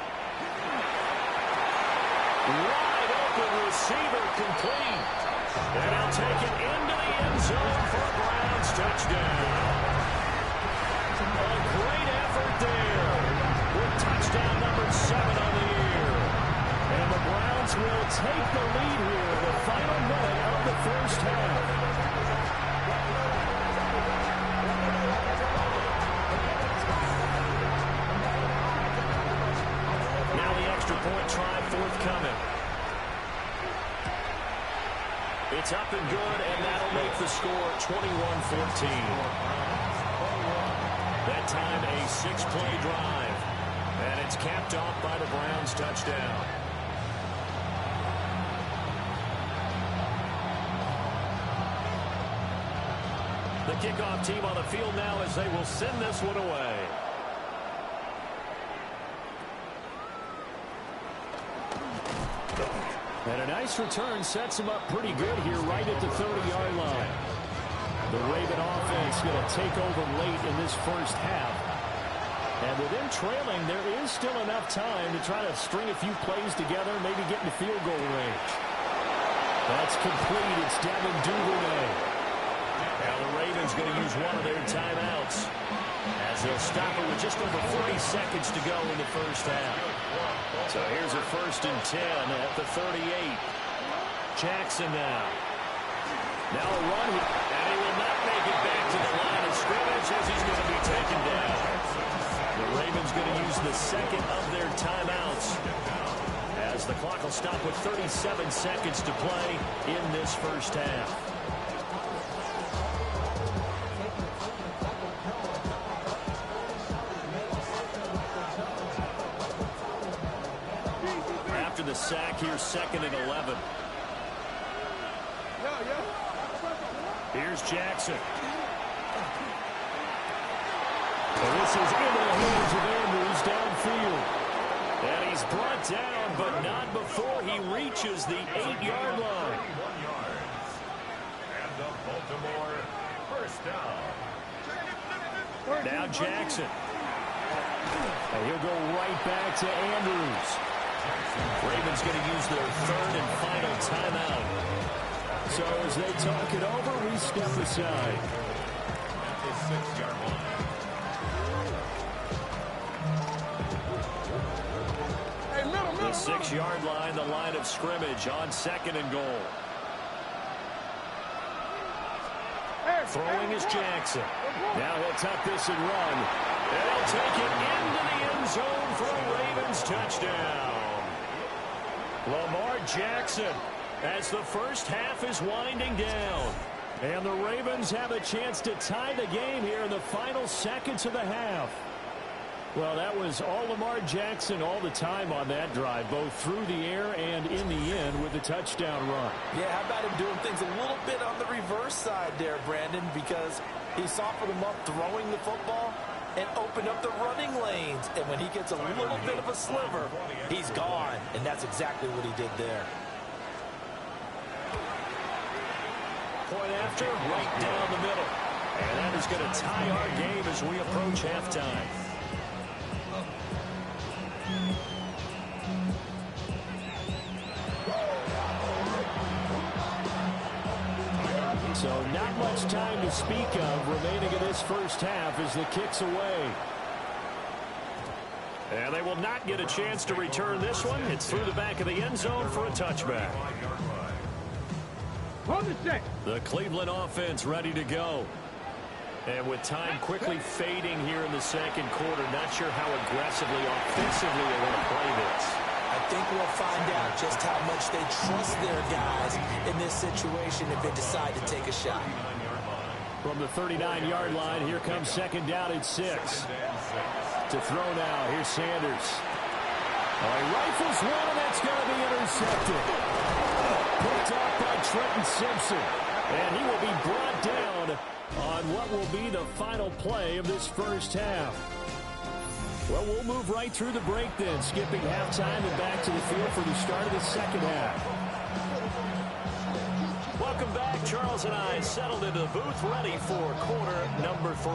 Wide open receiver complete. And he'll take it into the end zone for a Browns touchdown. A great effort there. With touchdown number 7 on the year. And the Browns will take the lead here in the final minute of the first half. Now the extra point try forthcoming. It's up and good, and that'll make the score 21-14. That time a 6-play drive. And it's capped off by the Browns touchdown. The kickoff team on the field now as they will send this one away. And a nice return sets them up pretty good here right at the 30-yard line. The Raven offense going to take over late in this first half. And with them trailing, there is still enough time to try to string a few plays together, maybe get in the field goal range. That's complete. It's Devin Duvernay. Now the Ravens going to use one of their timeouts as they'll stop it with just over 40 seconds to go in the first half. So here's a 1st and 10 at the 38. Jackson now. Now a run, and he will not make it back to the line of scrimmage as he's going to be taken down. The Ravens going to use the second of their timeouts as the clock will stop with 37 seconds to play in this first half. After the sack, here's 2nd and 11. Here's Jackson. And this is into the hands of Andrews downfield. And he's brought down, but not before he reaches the 8-yard line. 21 yards. And the Baltimore first down. Now Jackson. And he'll go right back to Andrews. Ravens going to use their 3rd and final timeout. So as they talk it over, we step aside. At the 6-yard line. The 6-yard line, the line of scrimmage on 2nd and goal. Throwing is Jackson. Now he'll tuck this and run. And he'll take it into the end zone for a Ravens touchdown. Lamar Jackson as the first half is winding down. And the Ravens have a chance to tie the game here in the final seconds of the half. Well, that was all Lamar Jackson all the time on that drive, both through the air and in the end with the touchdown run. Yeah, how about him doing things a little bit on the reverse side there, Brandon, because he softened him up throwing the football and opened up the running lanes. And when he gets a little bit of a sliver, he's gone. And that's exactly what he did there. Point after, right down the middle. And that is going to tie our game as we approach halftime. So not much time to speak of remaining in this first half as the kick's away. And they will not get a chance to return this one. It's through the back of the end zone for a touchback. Hold the set. The Cleveland offense ready to go. And with time quickly fading here in the second quarter, not sure how aggressively, offensively they want to play this. I think we'll find out just how much they trust their guys in this situation if they decide to take a shot. From the 39-yard line, here comes second down at 6. To throw now, here's Sanders. He rifles one, and that's going to be intercepted. Picked up by Trenton Simpson. And he will be brought down on what will be the final play of this first half. Well, we'll move right through the break then, skipping halftime and back to the field for the start of the second half. Welcome back. Charles and I settled into the booth, ready for quarter number 3.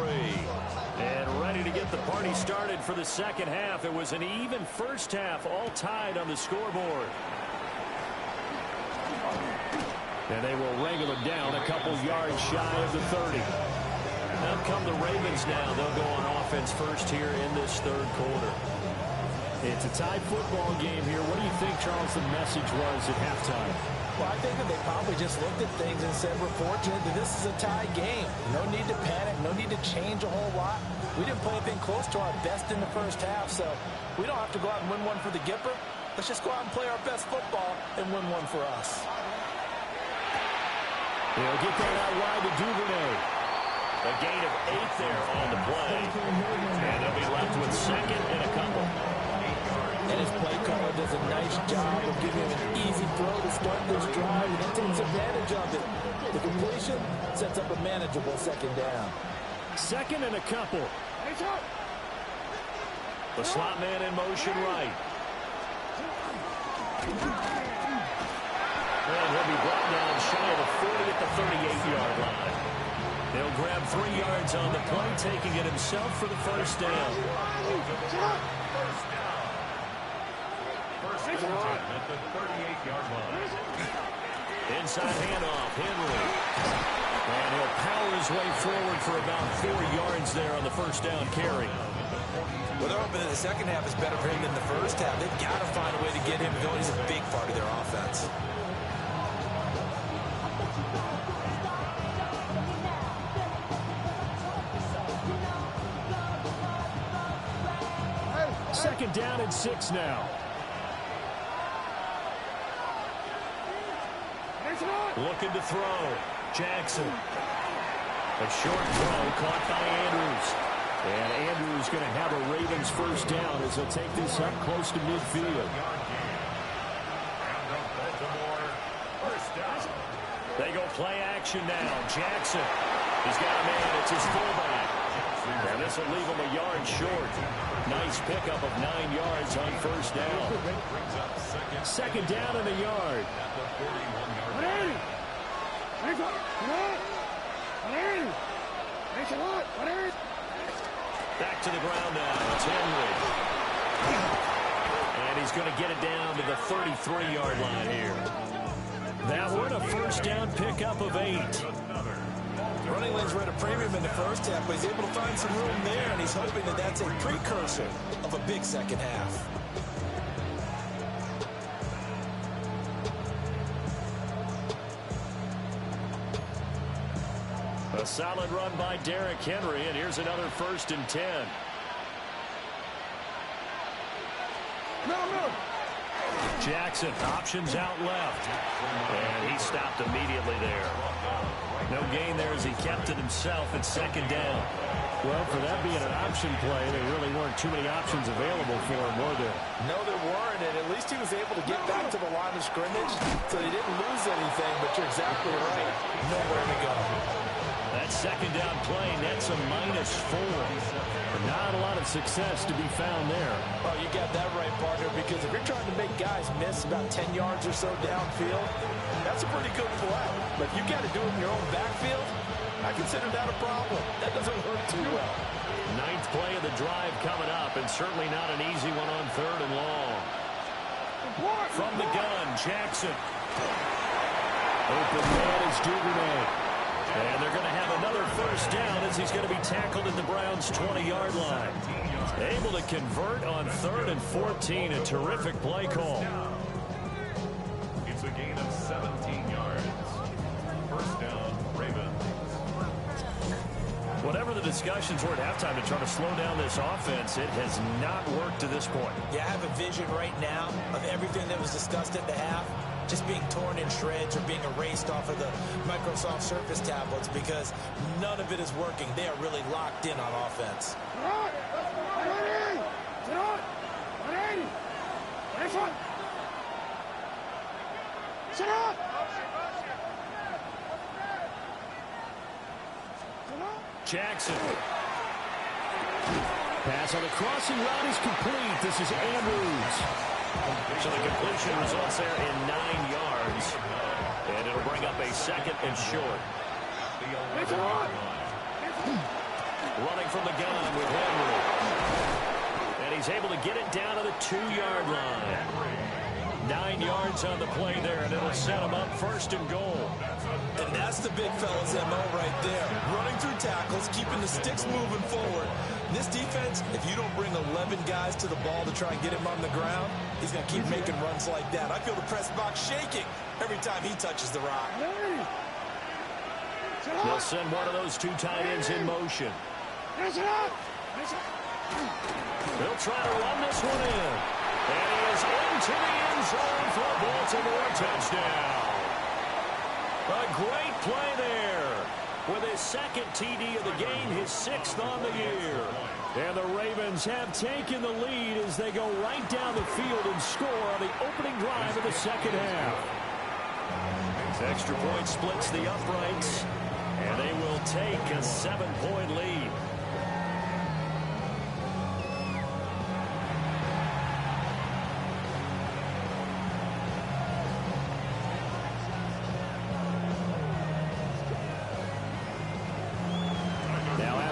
And ready to get the party started for the second half. It was an even first half, all tied on the scoreboard. And they will wrangle it down a couple yards shy of the 30. Now come the Ravens now. They'll go on offense first here in this third quarter. It's a tied football game here. What do you think, Charles, the message was at halftime? Well, I think that they probably just looked at things and said, we're fortunate that this is a tie game. No need to panic. No need to change a whole lot. We didn't play anything close to our best in the first half, so we don't have to go out and win one for the Gipper. Let's just go out and play our best football and win one for us. They'll get that out wide to Duvernay. A gain of 8 there on the play. And they'll be left with second and a couple. And his play caller does a nice job of giving him an easy throw to start this drive, and he takes advantage of it. The completion sets up a manageable second down. Second and a couple. The slot man in motion right. And he'll be brought down shy of the 40 at the 38-yard line. He'll grab 3 yards on the play, taking it himself for the first down. First time at the 38-yard line. Inside handoff, Henry. And he'll power his way forward for about 4 yards there on the first down carry. Well, they're hoping that the second half is better for him than the first half. They've got to find a way to get him going. He's a big part of their offense. Second down and 6 now. Looking to throw. Jackson. A short throw caught by Andrews. And Andrews going to have a Ravens first down as they'll take this up close to midfield. They go play action now. Jackson. He's got a man. It's his fullback. And this will leave him a yard short. Nice pickup of 9 yards on first down. Second down and a yard. Back to the ground now. It's Henry. And he's going to get it down to the 33-yard line here. That one, a first down pickup of 8. Running lanes were at a premium in the first half, but he's able to find some room there, and he's hoping that that's a precursor of a big second half. A solid run by Derrick Henry, and here's another 1st and 10. Jackson, options out left. And he stopped immediately there. No gain there as he kept it himself at second down. Well, for that being an option play, there really weren't too many options available for him, were there? No, there weren't, and at least he was able to get back to the line of scrimmage, so he didn't lose anything, but you're exactly right. Nowhere to go. That second down play nets a -4. But not a lot of success to be found there. Oh, you got that right, partner, because if you're trying to make guys miss about 10 yards or so downfield, that's a pretty good play. But if you got to do it in your own backfield, I consider that a problem. That doesn't work too well. 9th play of the drive coming up, and certainly not an easy one on 3rd and long. From the gun, Jackson. Open man is Duvernay. And they're going to have another first down as he's going to be tackled at the Browns' 20-yard line. Able to convert on 3rd and 14. A terrific play call. It's a gain of 17 yards. First down, Ravens. Whatever the discussions were at halftime to try to slow down this offense, it has not worked to this point. Yeah, I have a vision right now of everything that was discussed at the half just being torn in shreds or being erased off of the Microsoft Surface tablets because none of it is working. They are really locked in on offense. Jackson. Pass on the crossing route is complete. This is Andrews. So the completion results there in 9 yards. And it'll bring up a 2nd and short. Running from the gun with Henry. And he's able to get it down to the 2-yard line. 9 yards on the play there, and it'll set him up 1st and goal. And that's the big fella's MO right there. Running through tackles, keeping the sticks moving forward. This defense, if you don't bring 11 guys to the ball to try and get him on the ground, he's going to keep making runs like that. I feel the press box shaking every time he touches the rock. They'll send one of those 2 tight ends in motion. They'll try to run this one in. And he is into the end zone for a Baltimore touchdown. A great play there. With his 2nd TD of the game, his 6th on the year. And the Ravens have taken the lead as they go right down the field and score on the opening drive of the 2nd half. Extra point splits the uprights, and they will take a 7-point lead.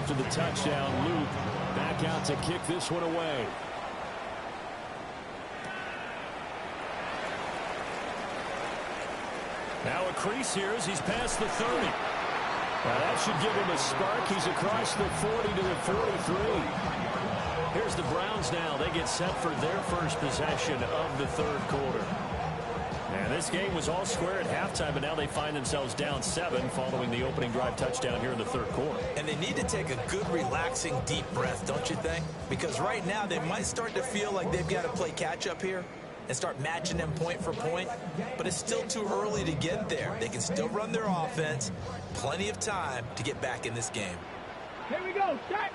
The touchdown, Luke back out to kick this one away. Now a crease here as he's past the 30. Now that should give him a spark. He's across the 40 to the 43. Here's the Browns now. They get set for their first possession of the 3rd quarter. And this game was all square at halftime, but now they find themselves down 7 following the opening drive touchdown here in the 3rd quarter. And they need to take a good, relaxing, deep breath, don't you think? Because right now they might start to feel like they've got to play catch-up here and start matching them point for point. But it's still too early to get there. They can still run their offense. Plenty of time to get back in this game. Here we go, set.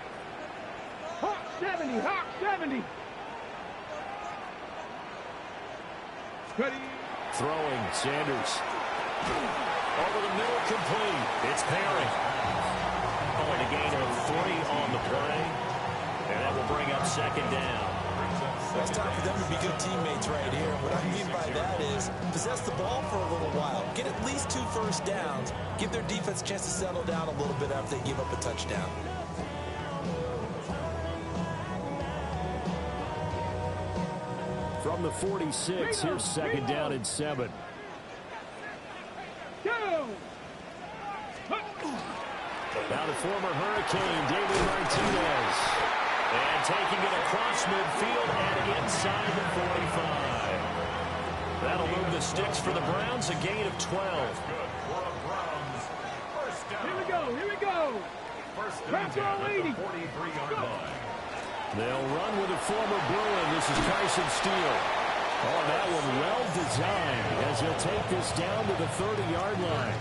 Hawk 70, Hawk 70. Ready. Throwing, Sanders. Over the middle, complete. It's Perry. Only a gain of 3 on the play. And that will bring up 2nd down. It's time for them to be good teammates right here. What I mean by that is possess the ball for a little while. Get at least 2 first downs. Give their defense a chance to settle down a little bit after they give up a touchdown. From the 46, here's 2nd down and 7. Now the former Hurricane, David Martinez. And taking it across midfield and inside the 45. That'll move the sticks for the Browns, a gain of 12. Here we go, here we go. First and 10 at the 43-yard line. They'll run with a former Bruin. This is Carson Steele. Oh, that one well designed as he'll take this down to the 30-yard line.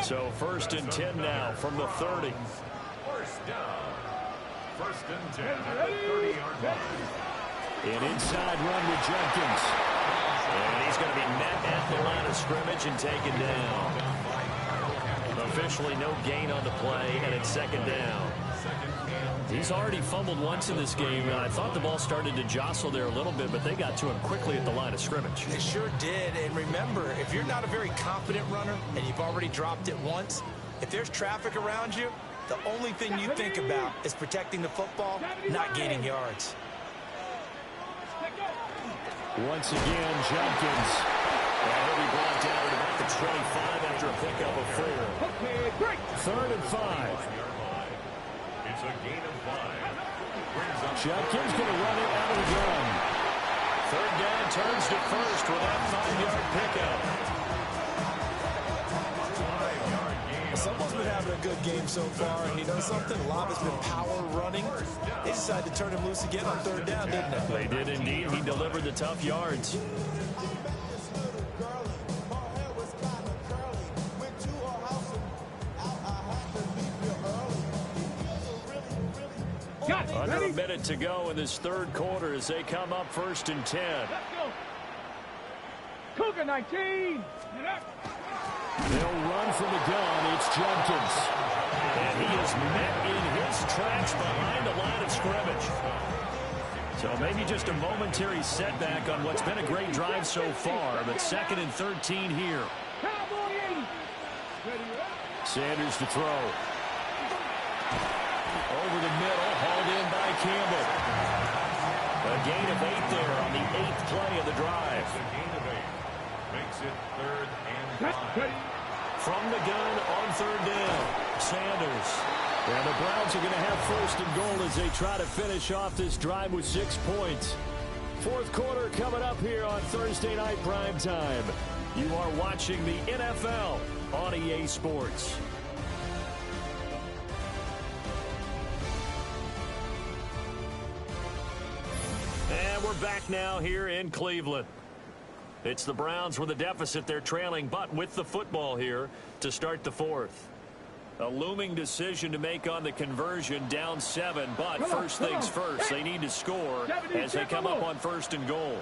So 1st and 10 now from the 30. First down. First and 10 at the 30-yard line. An inside run with Jenkins. And he's going to be met at the line of scrimmage and taken down. Officially no gain on the play, and it's 2nd down. He's already fumbled once in this game. I thought the ball started to jostle there a little bit, but they got to him quickly at the line of scrimmage. They sure did. And remember, if you're not a very confident runner and you've already dropped it once, if there's traffic around you, the only thing you think about is protecting the football, not gaining yards. Once again, Jenkins. And he'll be brought down at about the 25 after a pickup of 4. 3rd and 5. It's a gain of 5. Jenkins going to run it out of the gun. Third down, turns to first with that 5-yard pickup. Someone's been having a good game so far, and you know something? A lot has been power running. They decided to turn him loose again on third down, didn't they? They did indeed. He delivered the tough yards. Under a minute to go in this third quarter as they come up 1st and 10. Let's go. Cougar 19. They'll run from the gun. It's Jenkins. And he is met in his tracks behind the line of scrimmage. So maybe just a momentary setback on what's been a great drive so far, but 2nd and 13 here. Sanders to throw. Over the middle, hauled in by Campbell. A gain of 8 there on the 8th play of the drive. A gain of 8. Makes it 3rd and 5. From the gun on 3rd down, Sanders. And the Browns are going to have 1st and goal as they try to finish off this drive with 6 points. 4th quarter coming up here on Thursday Night Primetime. You are watching the NFL on EA Sports. And we're back now here in Cleveland. It's the Browns with a deficit. They're trailing, but with the football here to start the 4th. A looming decision to make on the conversion, down 7, but first things first, they need to score as they come up on 1st and goal.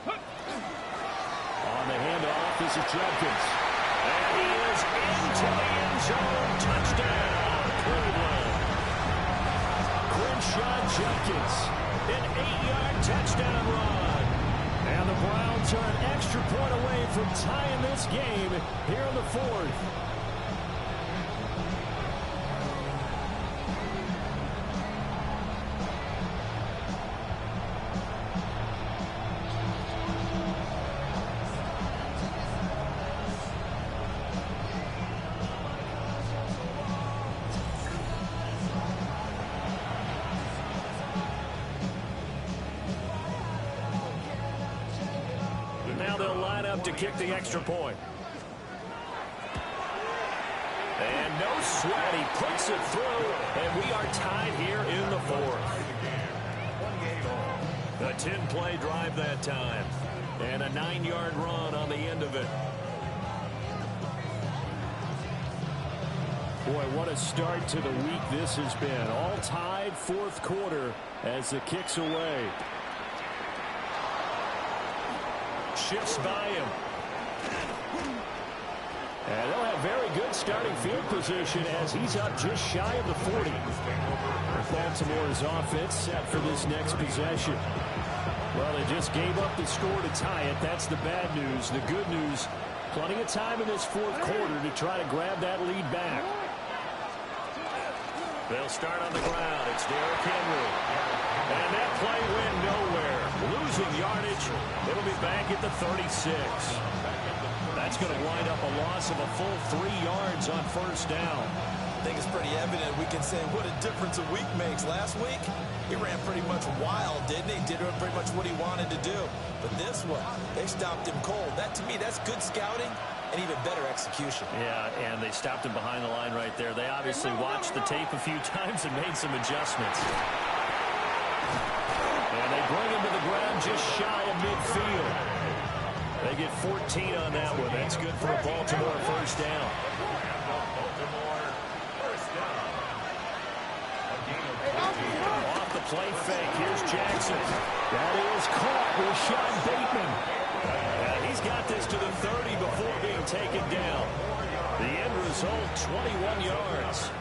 On the handoff, this is Jenkins. And he is into the end zone. Touchdown, Cleveland. Jenkins, an 8-yard touchdown run. And the Browns are an extra point away from tying this game here in the 4th. To kick the extra point. And no sweat, he puts it through, and we are tied here in the 4th. A 10-play drive that time, and a 9-yard run on the end of it. Boy, what a start to the week this has been. All tied 4th quarter as the kick's away. Shifts by him. And they'll have very good starting field position as he's up just shy of the 40. Baltimore's offense set for this next possession. Well, they just gave up the score to tie it. That's the bad news. The good news, plenty of time in this 4th quarter to try to grab that lead back. They'll start on the ground. It's Derrick Henry. And that play went nowhere. Losing yardage. It'll be back at the 36. That's going to wind up a loss of a full 3 yards on 1st down. I think it's pretty evident. We can say what a difference a week makes. Last week, he ran pretty much wild, didn't he? Did pretty much what he wanted to do. But this one, they stopped him cold. That, to me, that's good scouting and even better execution. Yeah, and they stopped him behind the line right there. They obviously watched the tape a few times and made some adjustments. And they bring him to the ground just shy of midfield. They get 14 on that one. That's good for a Baltimore 1st down. Off the play fake. Here's Jackson. That is caught with Sean Bateman. And he's got this to the 30 before being taken down. The end result, 21 yards.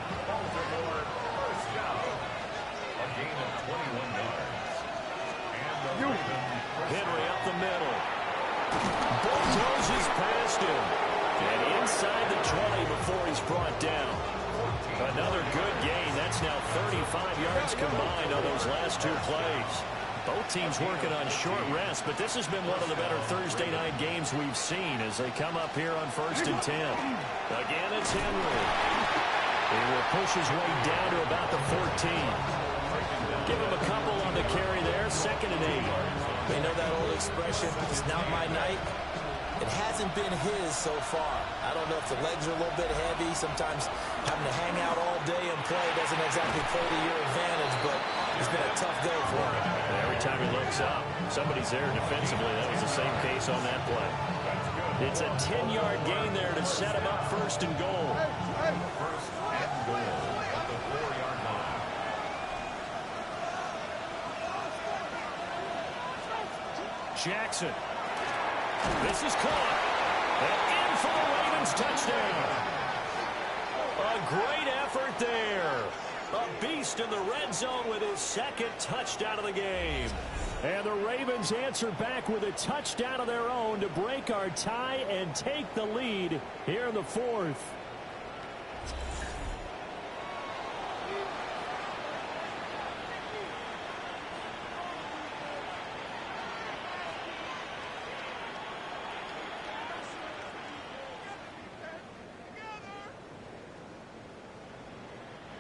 A gain of 21 yards. Henry up the middle. Bulldozes past him. And inside the 20 before he's brought down. Another good gain. That's now 35 yards combined on those last 2 plays. Both teams working on short rest, but this has been one of the better Thursday night games we've seen as they come up here on 1st and 10. Again, it's Henry. He will push his way down to about the 14. Give him a couple on the carry there, 2nd and 8. They know that old expression, it's not my night. It hasn't been his so far. I don't know if the legs are a little bit heavy. Sometimes having to hang out all day and play doesn't exactly play to your advantage, but it's been a tough day for him. And every time he looks up, somebody's there defensively. That was the same case on that play. It's a 10-yard gain there to set him up 1st and goal. 1st and goal at the 4-yard line. Jackson. This is caught. And in for the Ravens touchdown. A great effort there. A beast in the red zone with his 2nd touchdown of the game. And the Ravens answer back with a touchdown of their own to break our tie and take the lead here in the 4th.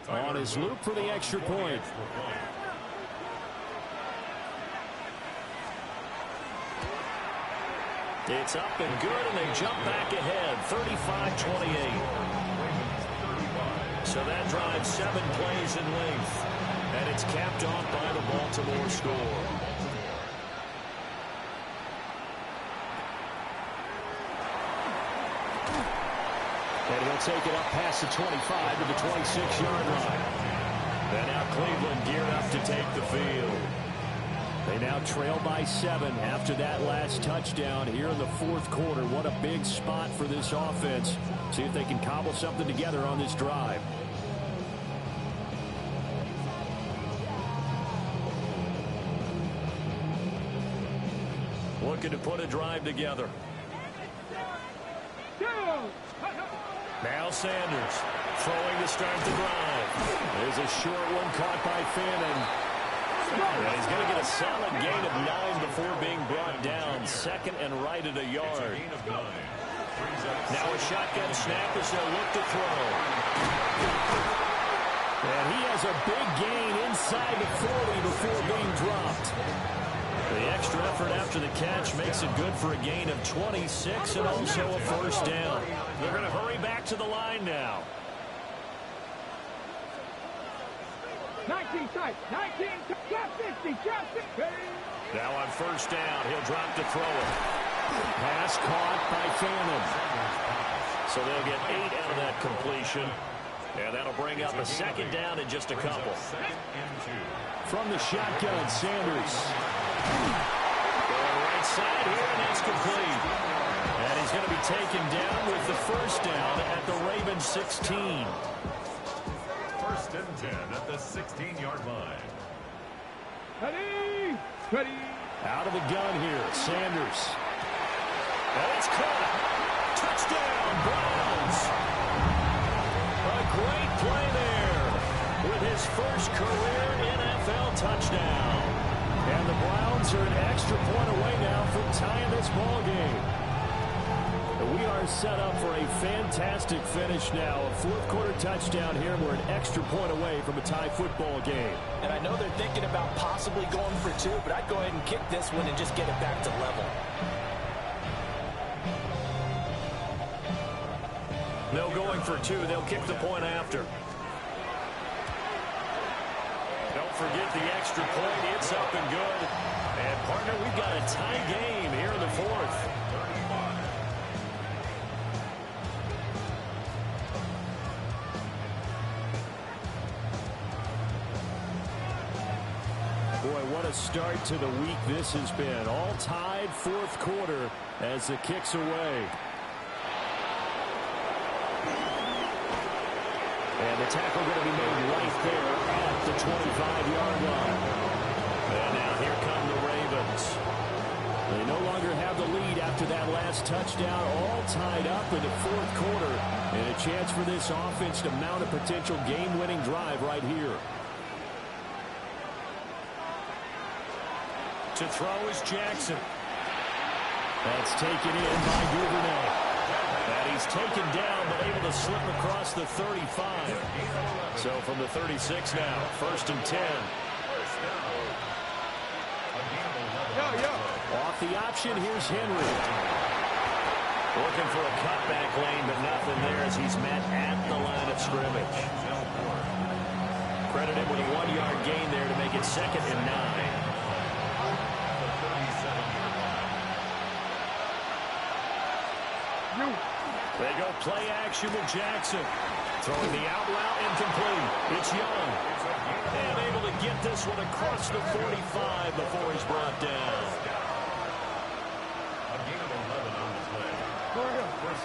On his loop for the extra point. It's up and good, and they jump back ahead, 35-28. So that drives 7 plays in length, and it's capped off by the Baltimore score. And he'll take it up past the 25 to the 26-yard line. And now Cleveland geared up to take the field. They now trail by 7 after that last touchdown here in the 4th quarter. What a big spot for this offense. See if they can cobble something together on this drive. Looking to put a drive together. Now Sanders throwing to start the drive. There's a short one caught by Fannin. And he's going to get a solid gain of 9 before being brought down. 2nd and right at a yard. Now a shotgun snap as they'll look to throw. And he has a big gain inside the 40 before being dropped. The extra effort after the catch makes it good for a gain of 26 and also a 1st down. They're going to hurry back to the line now. 19 tight, 19, drop 50, drop 50. Now on 1st down, he'll drop to throw it. Pass caught by Fannin. So they'll get 8 out of that completion. And that'll bring up a 2nd down in just a couple. From the shotgun, Sanders. Going right side here, and that's complete. And he's going to be taken down with the 1st down at the Ravens 16. 1st and 10 at the 16-yard line. Ready, ready. Out of the gun here, Sanders. And it's caught. Touchdown, Browns. A great play there with his first career NFL touchdown. And the Browns are an extra point away now from tying this ball game. And we are set up for a fantastic finish now. A 4th quarter touchdown here. We're an extra point away from a tie football game. And I know they're thinking about possibly going for 2, but I'd go ahead and kick this one and just get it back to level. No going for 2. They'll kick the point after. Don't forget the extra point. It's up and good. And, partner, we've got a tie game here in the 4th. Boy, what a start to the week this has been. All tied 4th quarter as the kick's away. And the tackle going to be made right there at the 25-yard line. And now here come the Ravens. They no longer have the lead after that last touchdown, all tied up in the 4th quarter. And a chance for this offense to mount a potential game-winning drive right here. To throw is Jackson. That's taken in by Duvernay. And he's taken down, but able to slip across the 35. So from the 36 now, 1st and 10. Off the option, here's Henry. Looking for a cutback lane, but nothing there as he's met at the line of scrimmage. Credit him with a 1-yard gain there to make it 2nd and 9. They go play action with Jackson. Throwing the out route incomplete. It's Young. And able to get this one across the 45 before he's brought down.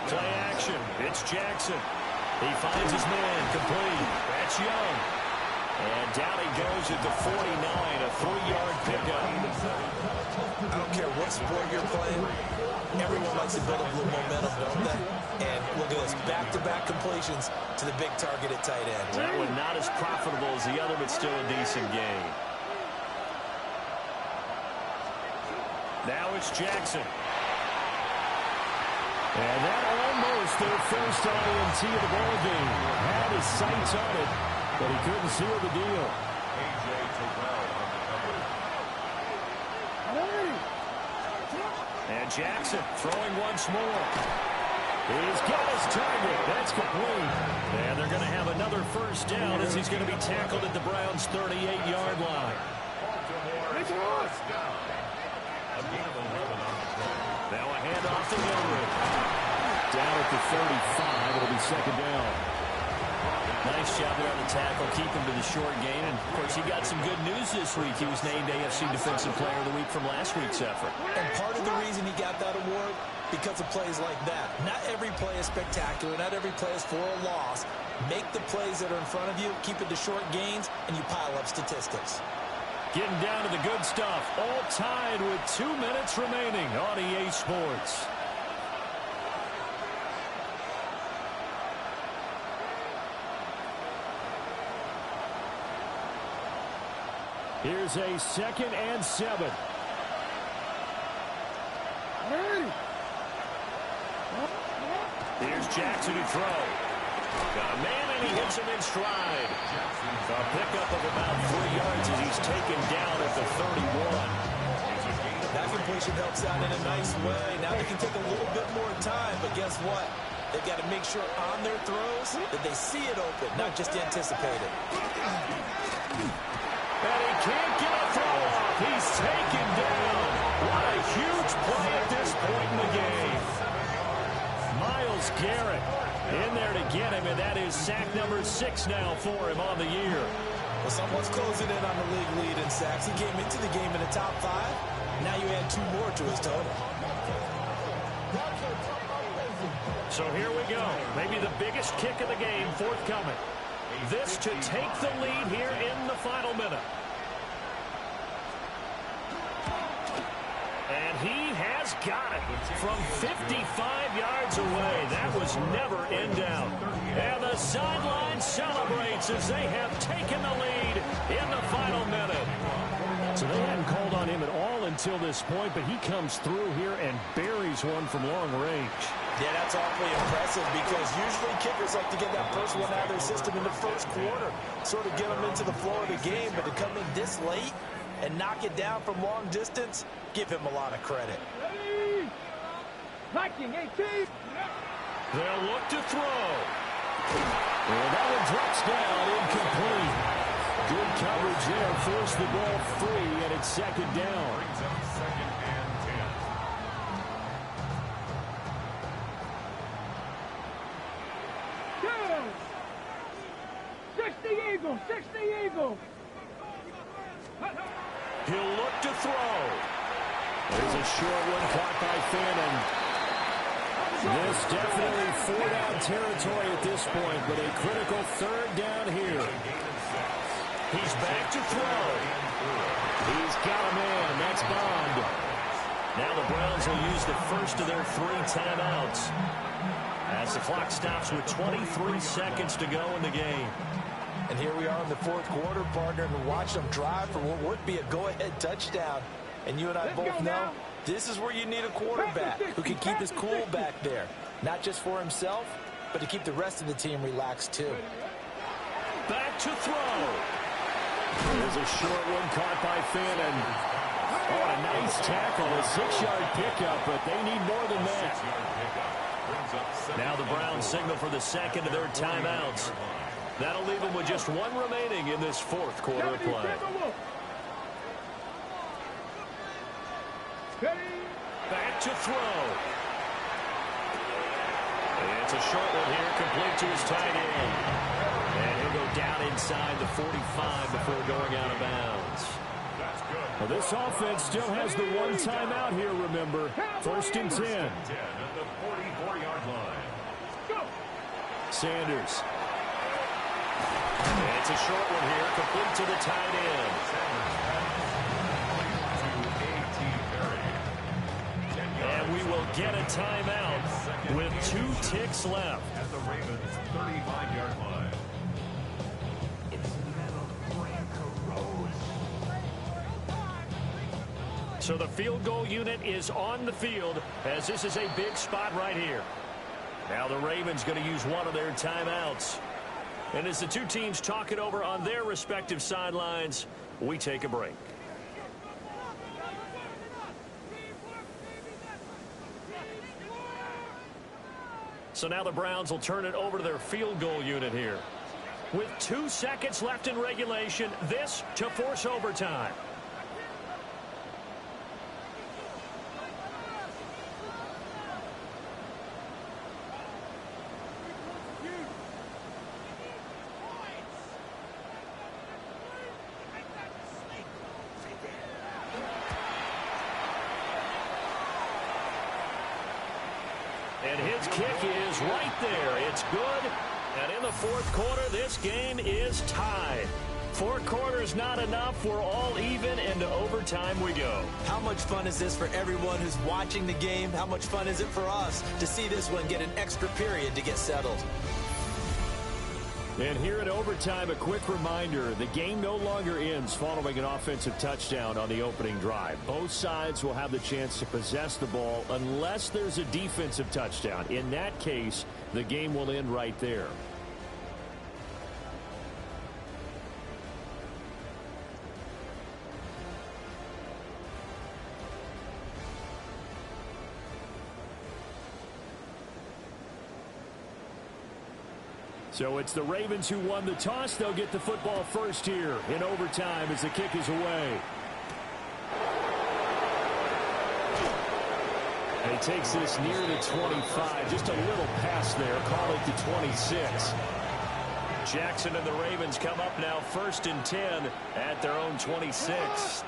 Play action. It's Jackson. He finds his man. Complete. That's Young. And down he goes at the 49. A 3-yard pickup. I don't care what sport you're playing. Everyone likes to build up a little momentum, don't they? And look at this, back-to-back completions to the big target at tight end. That one not as profitable as the other, but still a decent gain. Now it's Jackson. And that almost their first INT of the ball game. Had his sights on it, but he couldn't seal the deal. And Jackson throwing once more. He's got his target. That's complete. And they're going to have another first down as he's going to be tackled at the Browns' 38-yard line. Now a handoff to Henry. Down at the 35. It'll be 2nd down. Nice job there on the tackle. Keep him to the short gain. And, of course, he got some good news this week. He was named AFC Defensive Player of the Week from last week's effort. And part of the reason he got that award, because of plays like that. Not every play is spectacular. Not every play is for a loss. Make the plays that are in front of you, keep it to short gains, and you pile up statistics. Getting down to the good stuff. All tied with 2 minutes remaining on EA Sports. Here's a 2nd and 7. Here's Jackson to throw. Got a man and he hits him in stride. A pickup of about 3 yards as he's taken down at the 31. That completion helps out in a nice way. Now they can take a little bit more time, but guess what? They've got to make sure on their throws that they see it open, not just anticipate it. And he can't get a throw off. He's taken down. What a huge play at this point in the game. Myles Garrett in there to get him, and that is sack number 6 now for him on the year. Well, someone's closing in on the league lead in sacks. He came into the game in the top 5. Now you add 2 more to his total. So here we go. Maybe the biggest kick of the game forthcoming. This to take the lead here in the final minute. And he has got it from 55 yards away. That was never in doubt. And the sideline celebrates as they have taken the lead in the final minute. So they hadn't called on him at all until this point, but he comes through here and buries one from long range. Yeah, that's awfully impressive because usually kickers like to get that first one out of their system in the first quarter, sort of get them into the flow of the game, but to come in this late and knock it down from long distance, give him a lot of credit. Viking 18. They'll look to throw. And that one drops down, incomplete. Good coverage there, forced the ball free, and it's 2nd down. Brings up 2nd and 10. 60 Eagles, 60 Eagles. He'll look to throw. There's a short one caught by Fannin. This definitely 4-down territory at this point, but a critical 3rd down here. He's back to throw. He's got a man. That's Bond. Now the Browns will use the first of their 3 timeouts as the clock stops with 23 seconds to go in the game. And here we are in the 4th quarter, partner, and watch them drive for what would be a go-ahead touchdown. And you and I both know this is where you need a quarterback who can keep his cool back there. Not just for himself, but to keep the rest of the team relaxed too. Back to throw. There's a short one caught by Fannin. Oh, a nice tackle, a 6-yard pickup, but they need more than that. Now the Browns signal for the second of their timeouts. That'll leave them with just one remaining in this fourth quarter of play. Back to throw. It's a short one here, complete to his tight end. And he'll go down inside the 45 before going out of bounds. Well, this offense still has the one timeout here, remember. 1st and 10. At the 44-yard line. Sanders. It's a short one here, complete to the tight end. And we will get a timeout with 2 ticks left. At the Ravens' 35-yard line. So the field goal unit is on the field as this is a big spot right here. Now the Ravens going to use one of their timeouts. And as the two teams talk it over on their respective sidelines, we take a break. So now the Browns will turn it over to their field goal unit here. With 2 seconds left in regulation, this to force overtime. And his kick is right there. It's good. And in the fourth quarter, this game is tied. 4 quarters not enough. We're all even, and to overtime we go. How much fun is this for everyone who's watching the game? How much fun is it for us to see this one get an extra period to get settled? And here at overtime, a quick reminder, the game no longer ends following an offensive touchdown on the opening drive. Both sides will have the chance to possess the ball unless there's a defensive touchdown. In that case, the game will end right there. So it's the Ravens who won the toss. They'll get the football first here in overtime as the kick is away. And he takes this near the 25. Just a little pass there. Call it the 26. Jackson and the Ravens come up now 1st and 10 at their own 26.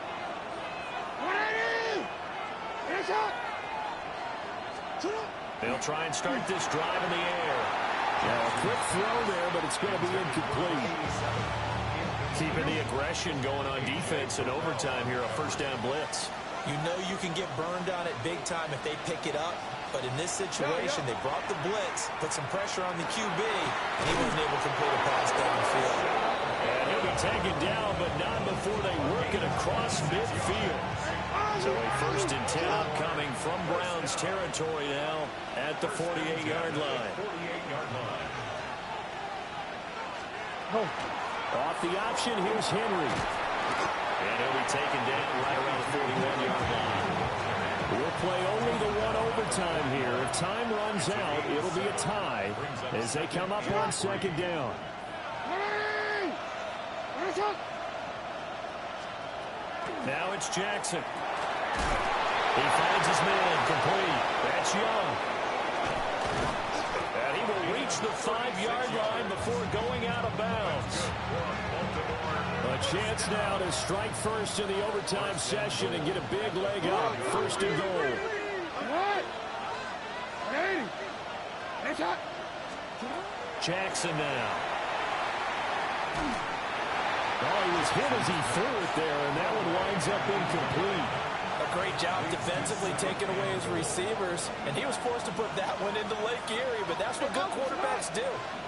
They'll try and start this drive in the air. Yeah, a quick throw there, but it's going to be incomplete. Keeping the aggression going on defense in overtime here, a 1st down blitz. You know you can get burned on it big time if they pick it up. But in this situation, they brought the blitz, put some pressure on the QB, and he wasn't able to complete a pass downfield. And he'll be taken down, but not before they work it across midfield. So a 1st and 10 upcoming from Browns territory now at the 48-yard line. Off the option, here's Henry. And he'll be taken down right around the 41-yard line. We'll play only the one overtime here. If time runs out, it'll be a tie as they come up on 2nd down. Now it's Jackson. He finds his man complete. That's Young. And he will reach the 5-yard line before going out of bounds. A chance now to strike first in the overtime session and get a big leg up. 1st and goal. Jackson now. Oh, he was hit as he threw it there, and that one winds up incomplete. A great job defensively taking away his receivers, and he was forced to put that one into Lake Erie, but that's what good quarterbacks do.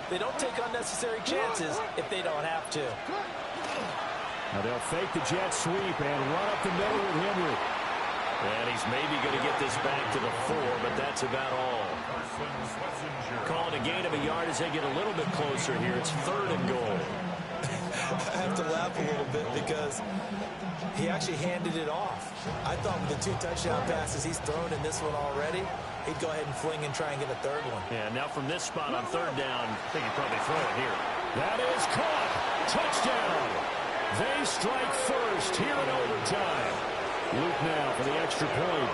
They don't take unnecessary chances if they don't have to. Now they'll fake the jet sweep and run up the middle with Henry. And he's maybe going to get this back to the 4, but that's about all. Calling a gain of a yard as they get a little bit closer here. It's 3rd and goal. I have to laugh a little bit because he actually handed it off. I thought with the 2 touchdown passes he's thrown in this one already, he'd go ahead and fling and try and get a 3rd one. Yeah, now from this spot on 3rd down, I think he'd probably throw it here. That is caught. Touchdown. They strike first here in overtime. Luke now for the extra point.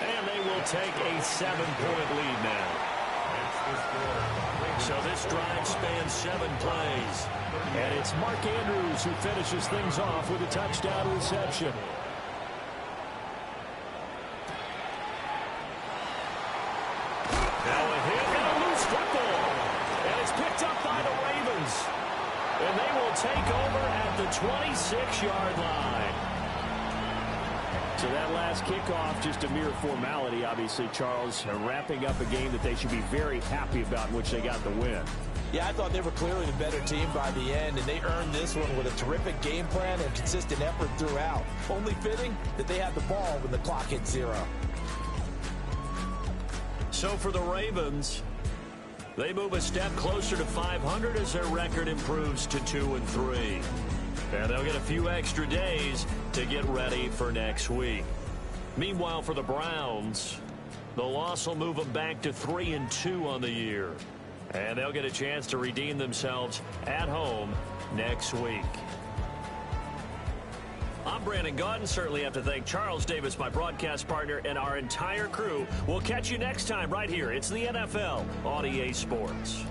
And they will take a 7-point lead now. So this drive spans 7 plays. And it's Mark Andrews who finishes things off with a touchdown reception. Now a hit and a loose football. And it's picked up by the Ravens. And they will take over at the 26-yard line. So that last kickoff, just a mere formality, obviously, Charles, wrapping up a game that they should be very happy about in which they got the win. Yeah, I thought they were clearly the better team by the end, and they earned this one with a terrific game plan and consistent effort throughout. Only fitting that they had the ball when the clock hit 0. So for the Ravens, they move a step closer to 500 as their record improves to 2-3. And they'll get a few extra days to get ready for next week. Meanwhile, for the Browns, the loss will move them back to 3-2 on the year. And they'll get a chance to redeem themselves at home next week. I'm Brandon Gaudin. Certainly have to thank Charles Davis, my broadcast partner, and our entire crew. We'll catch you next time right here. It's the NFL on EA Sports.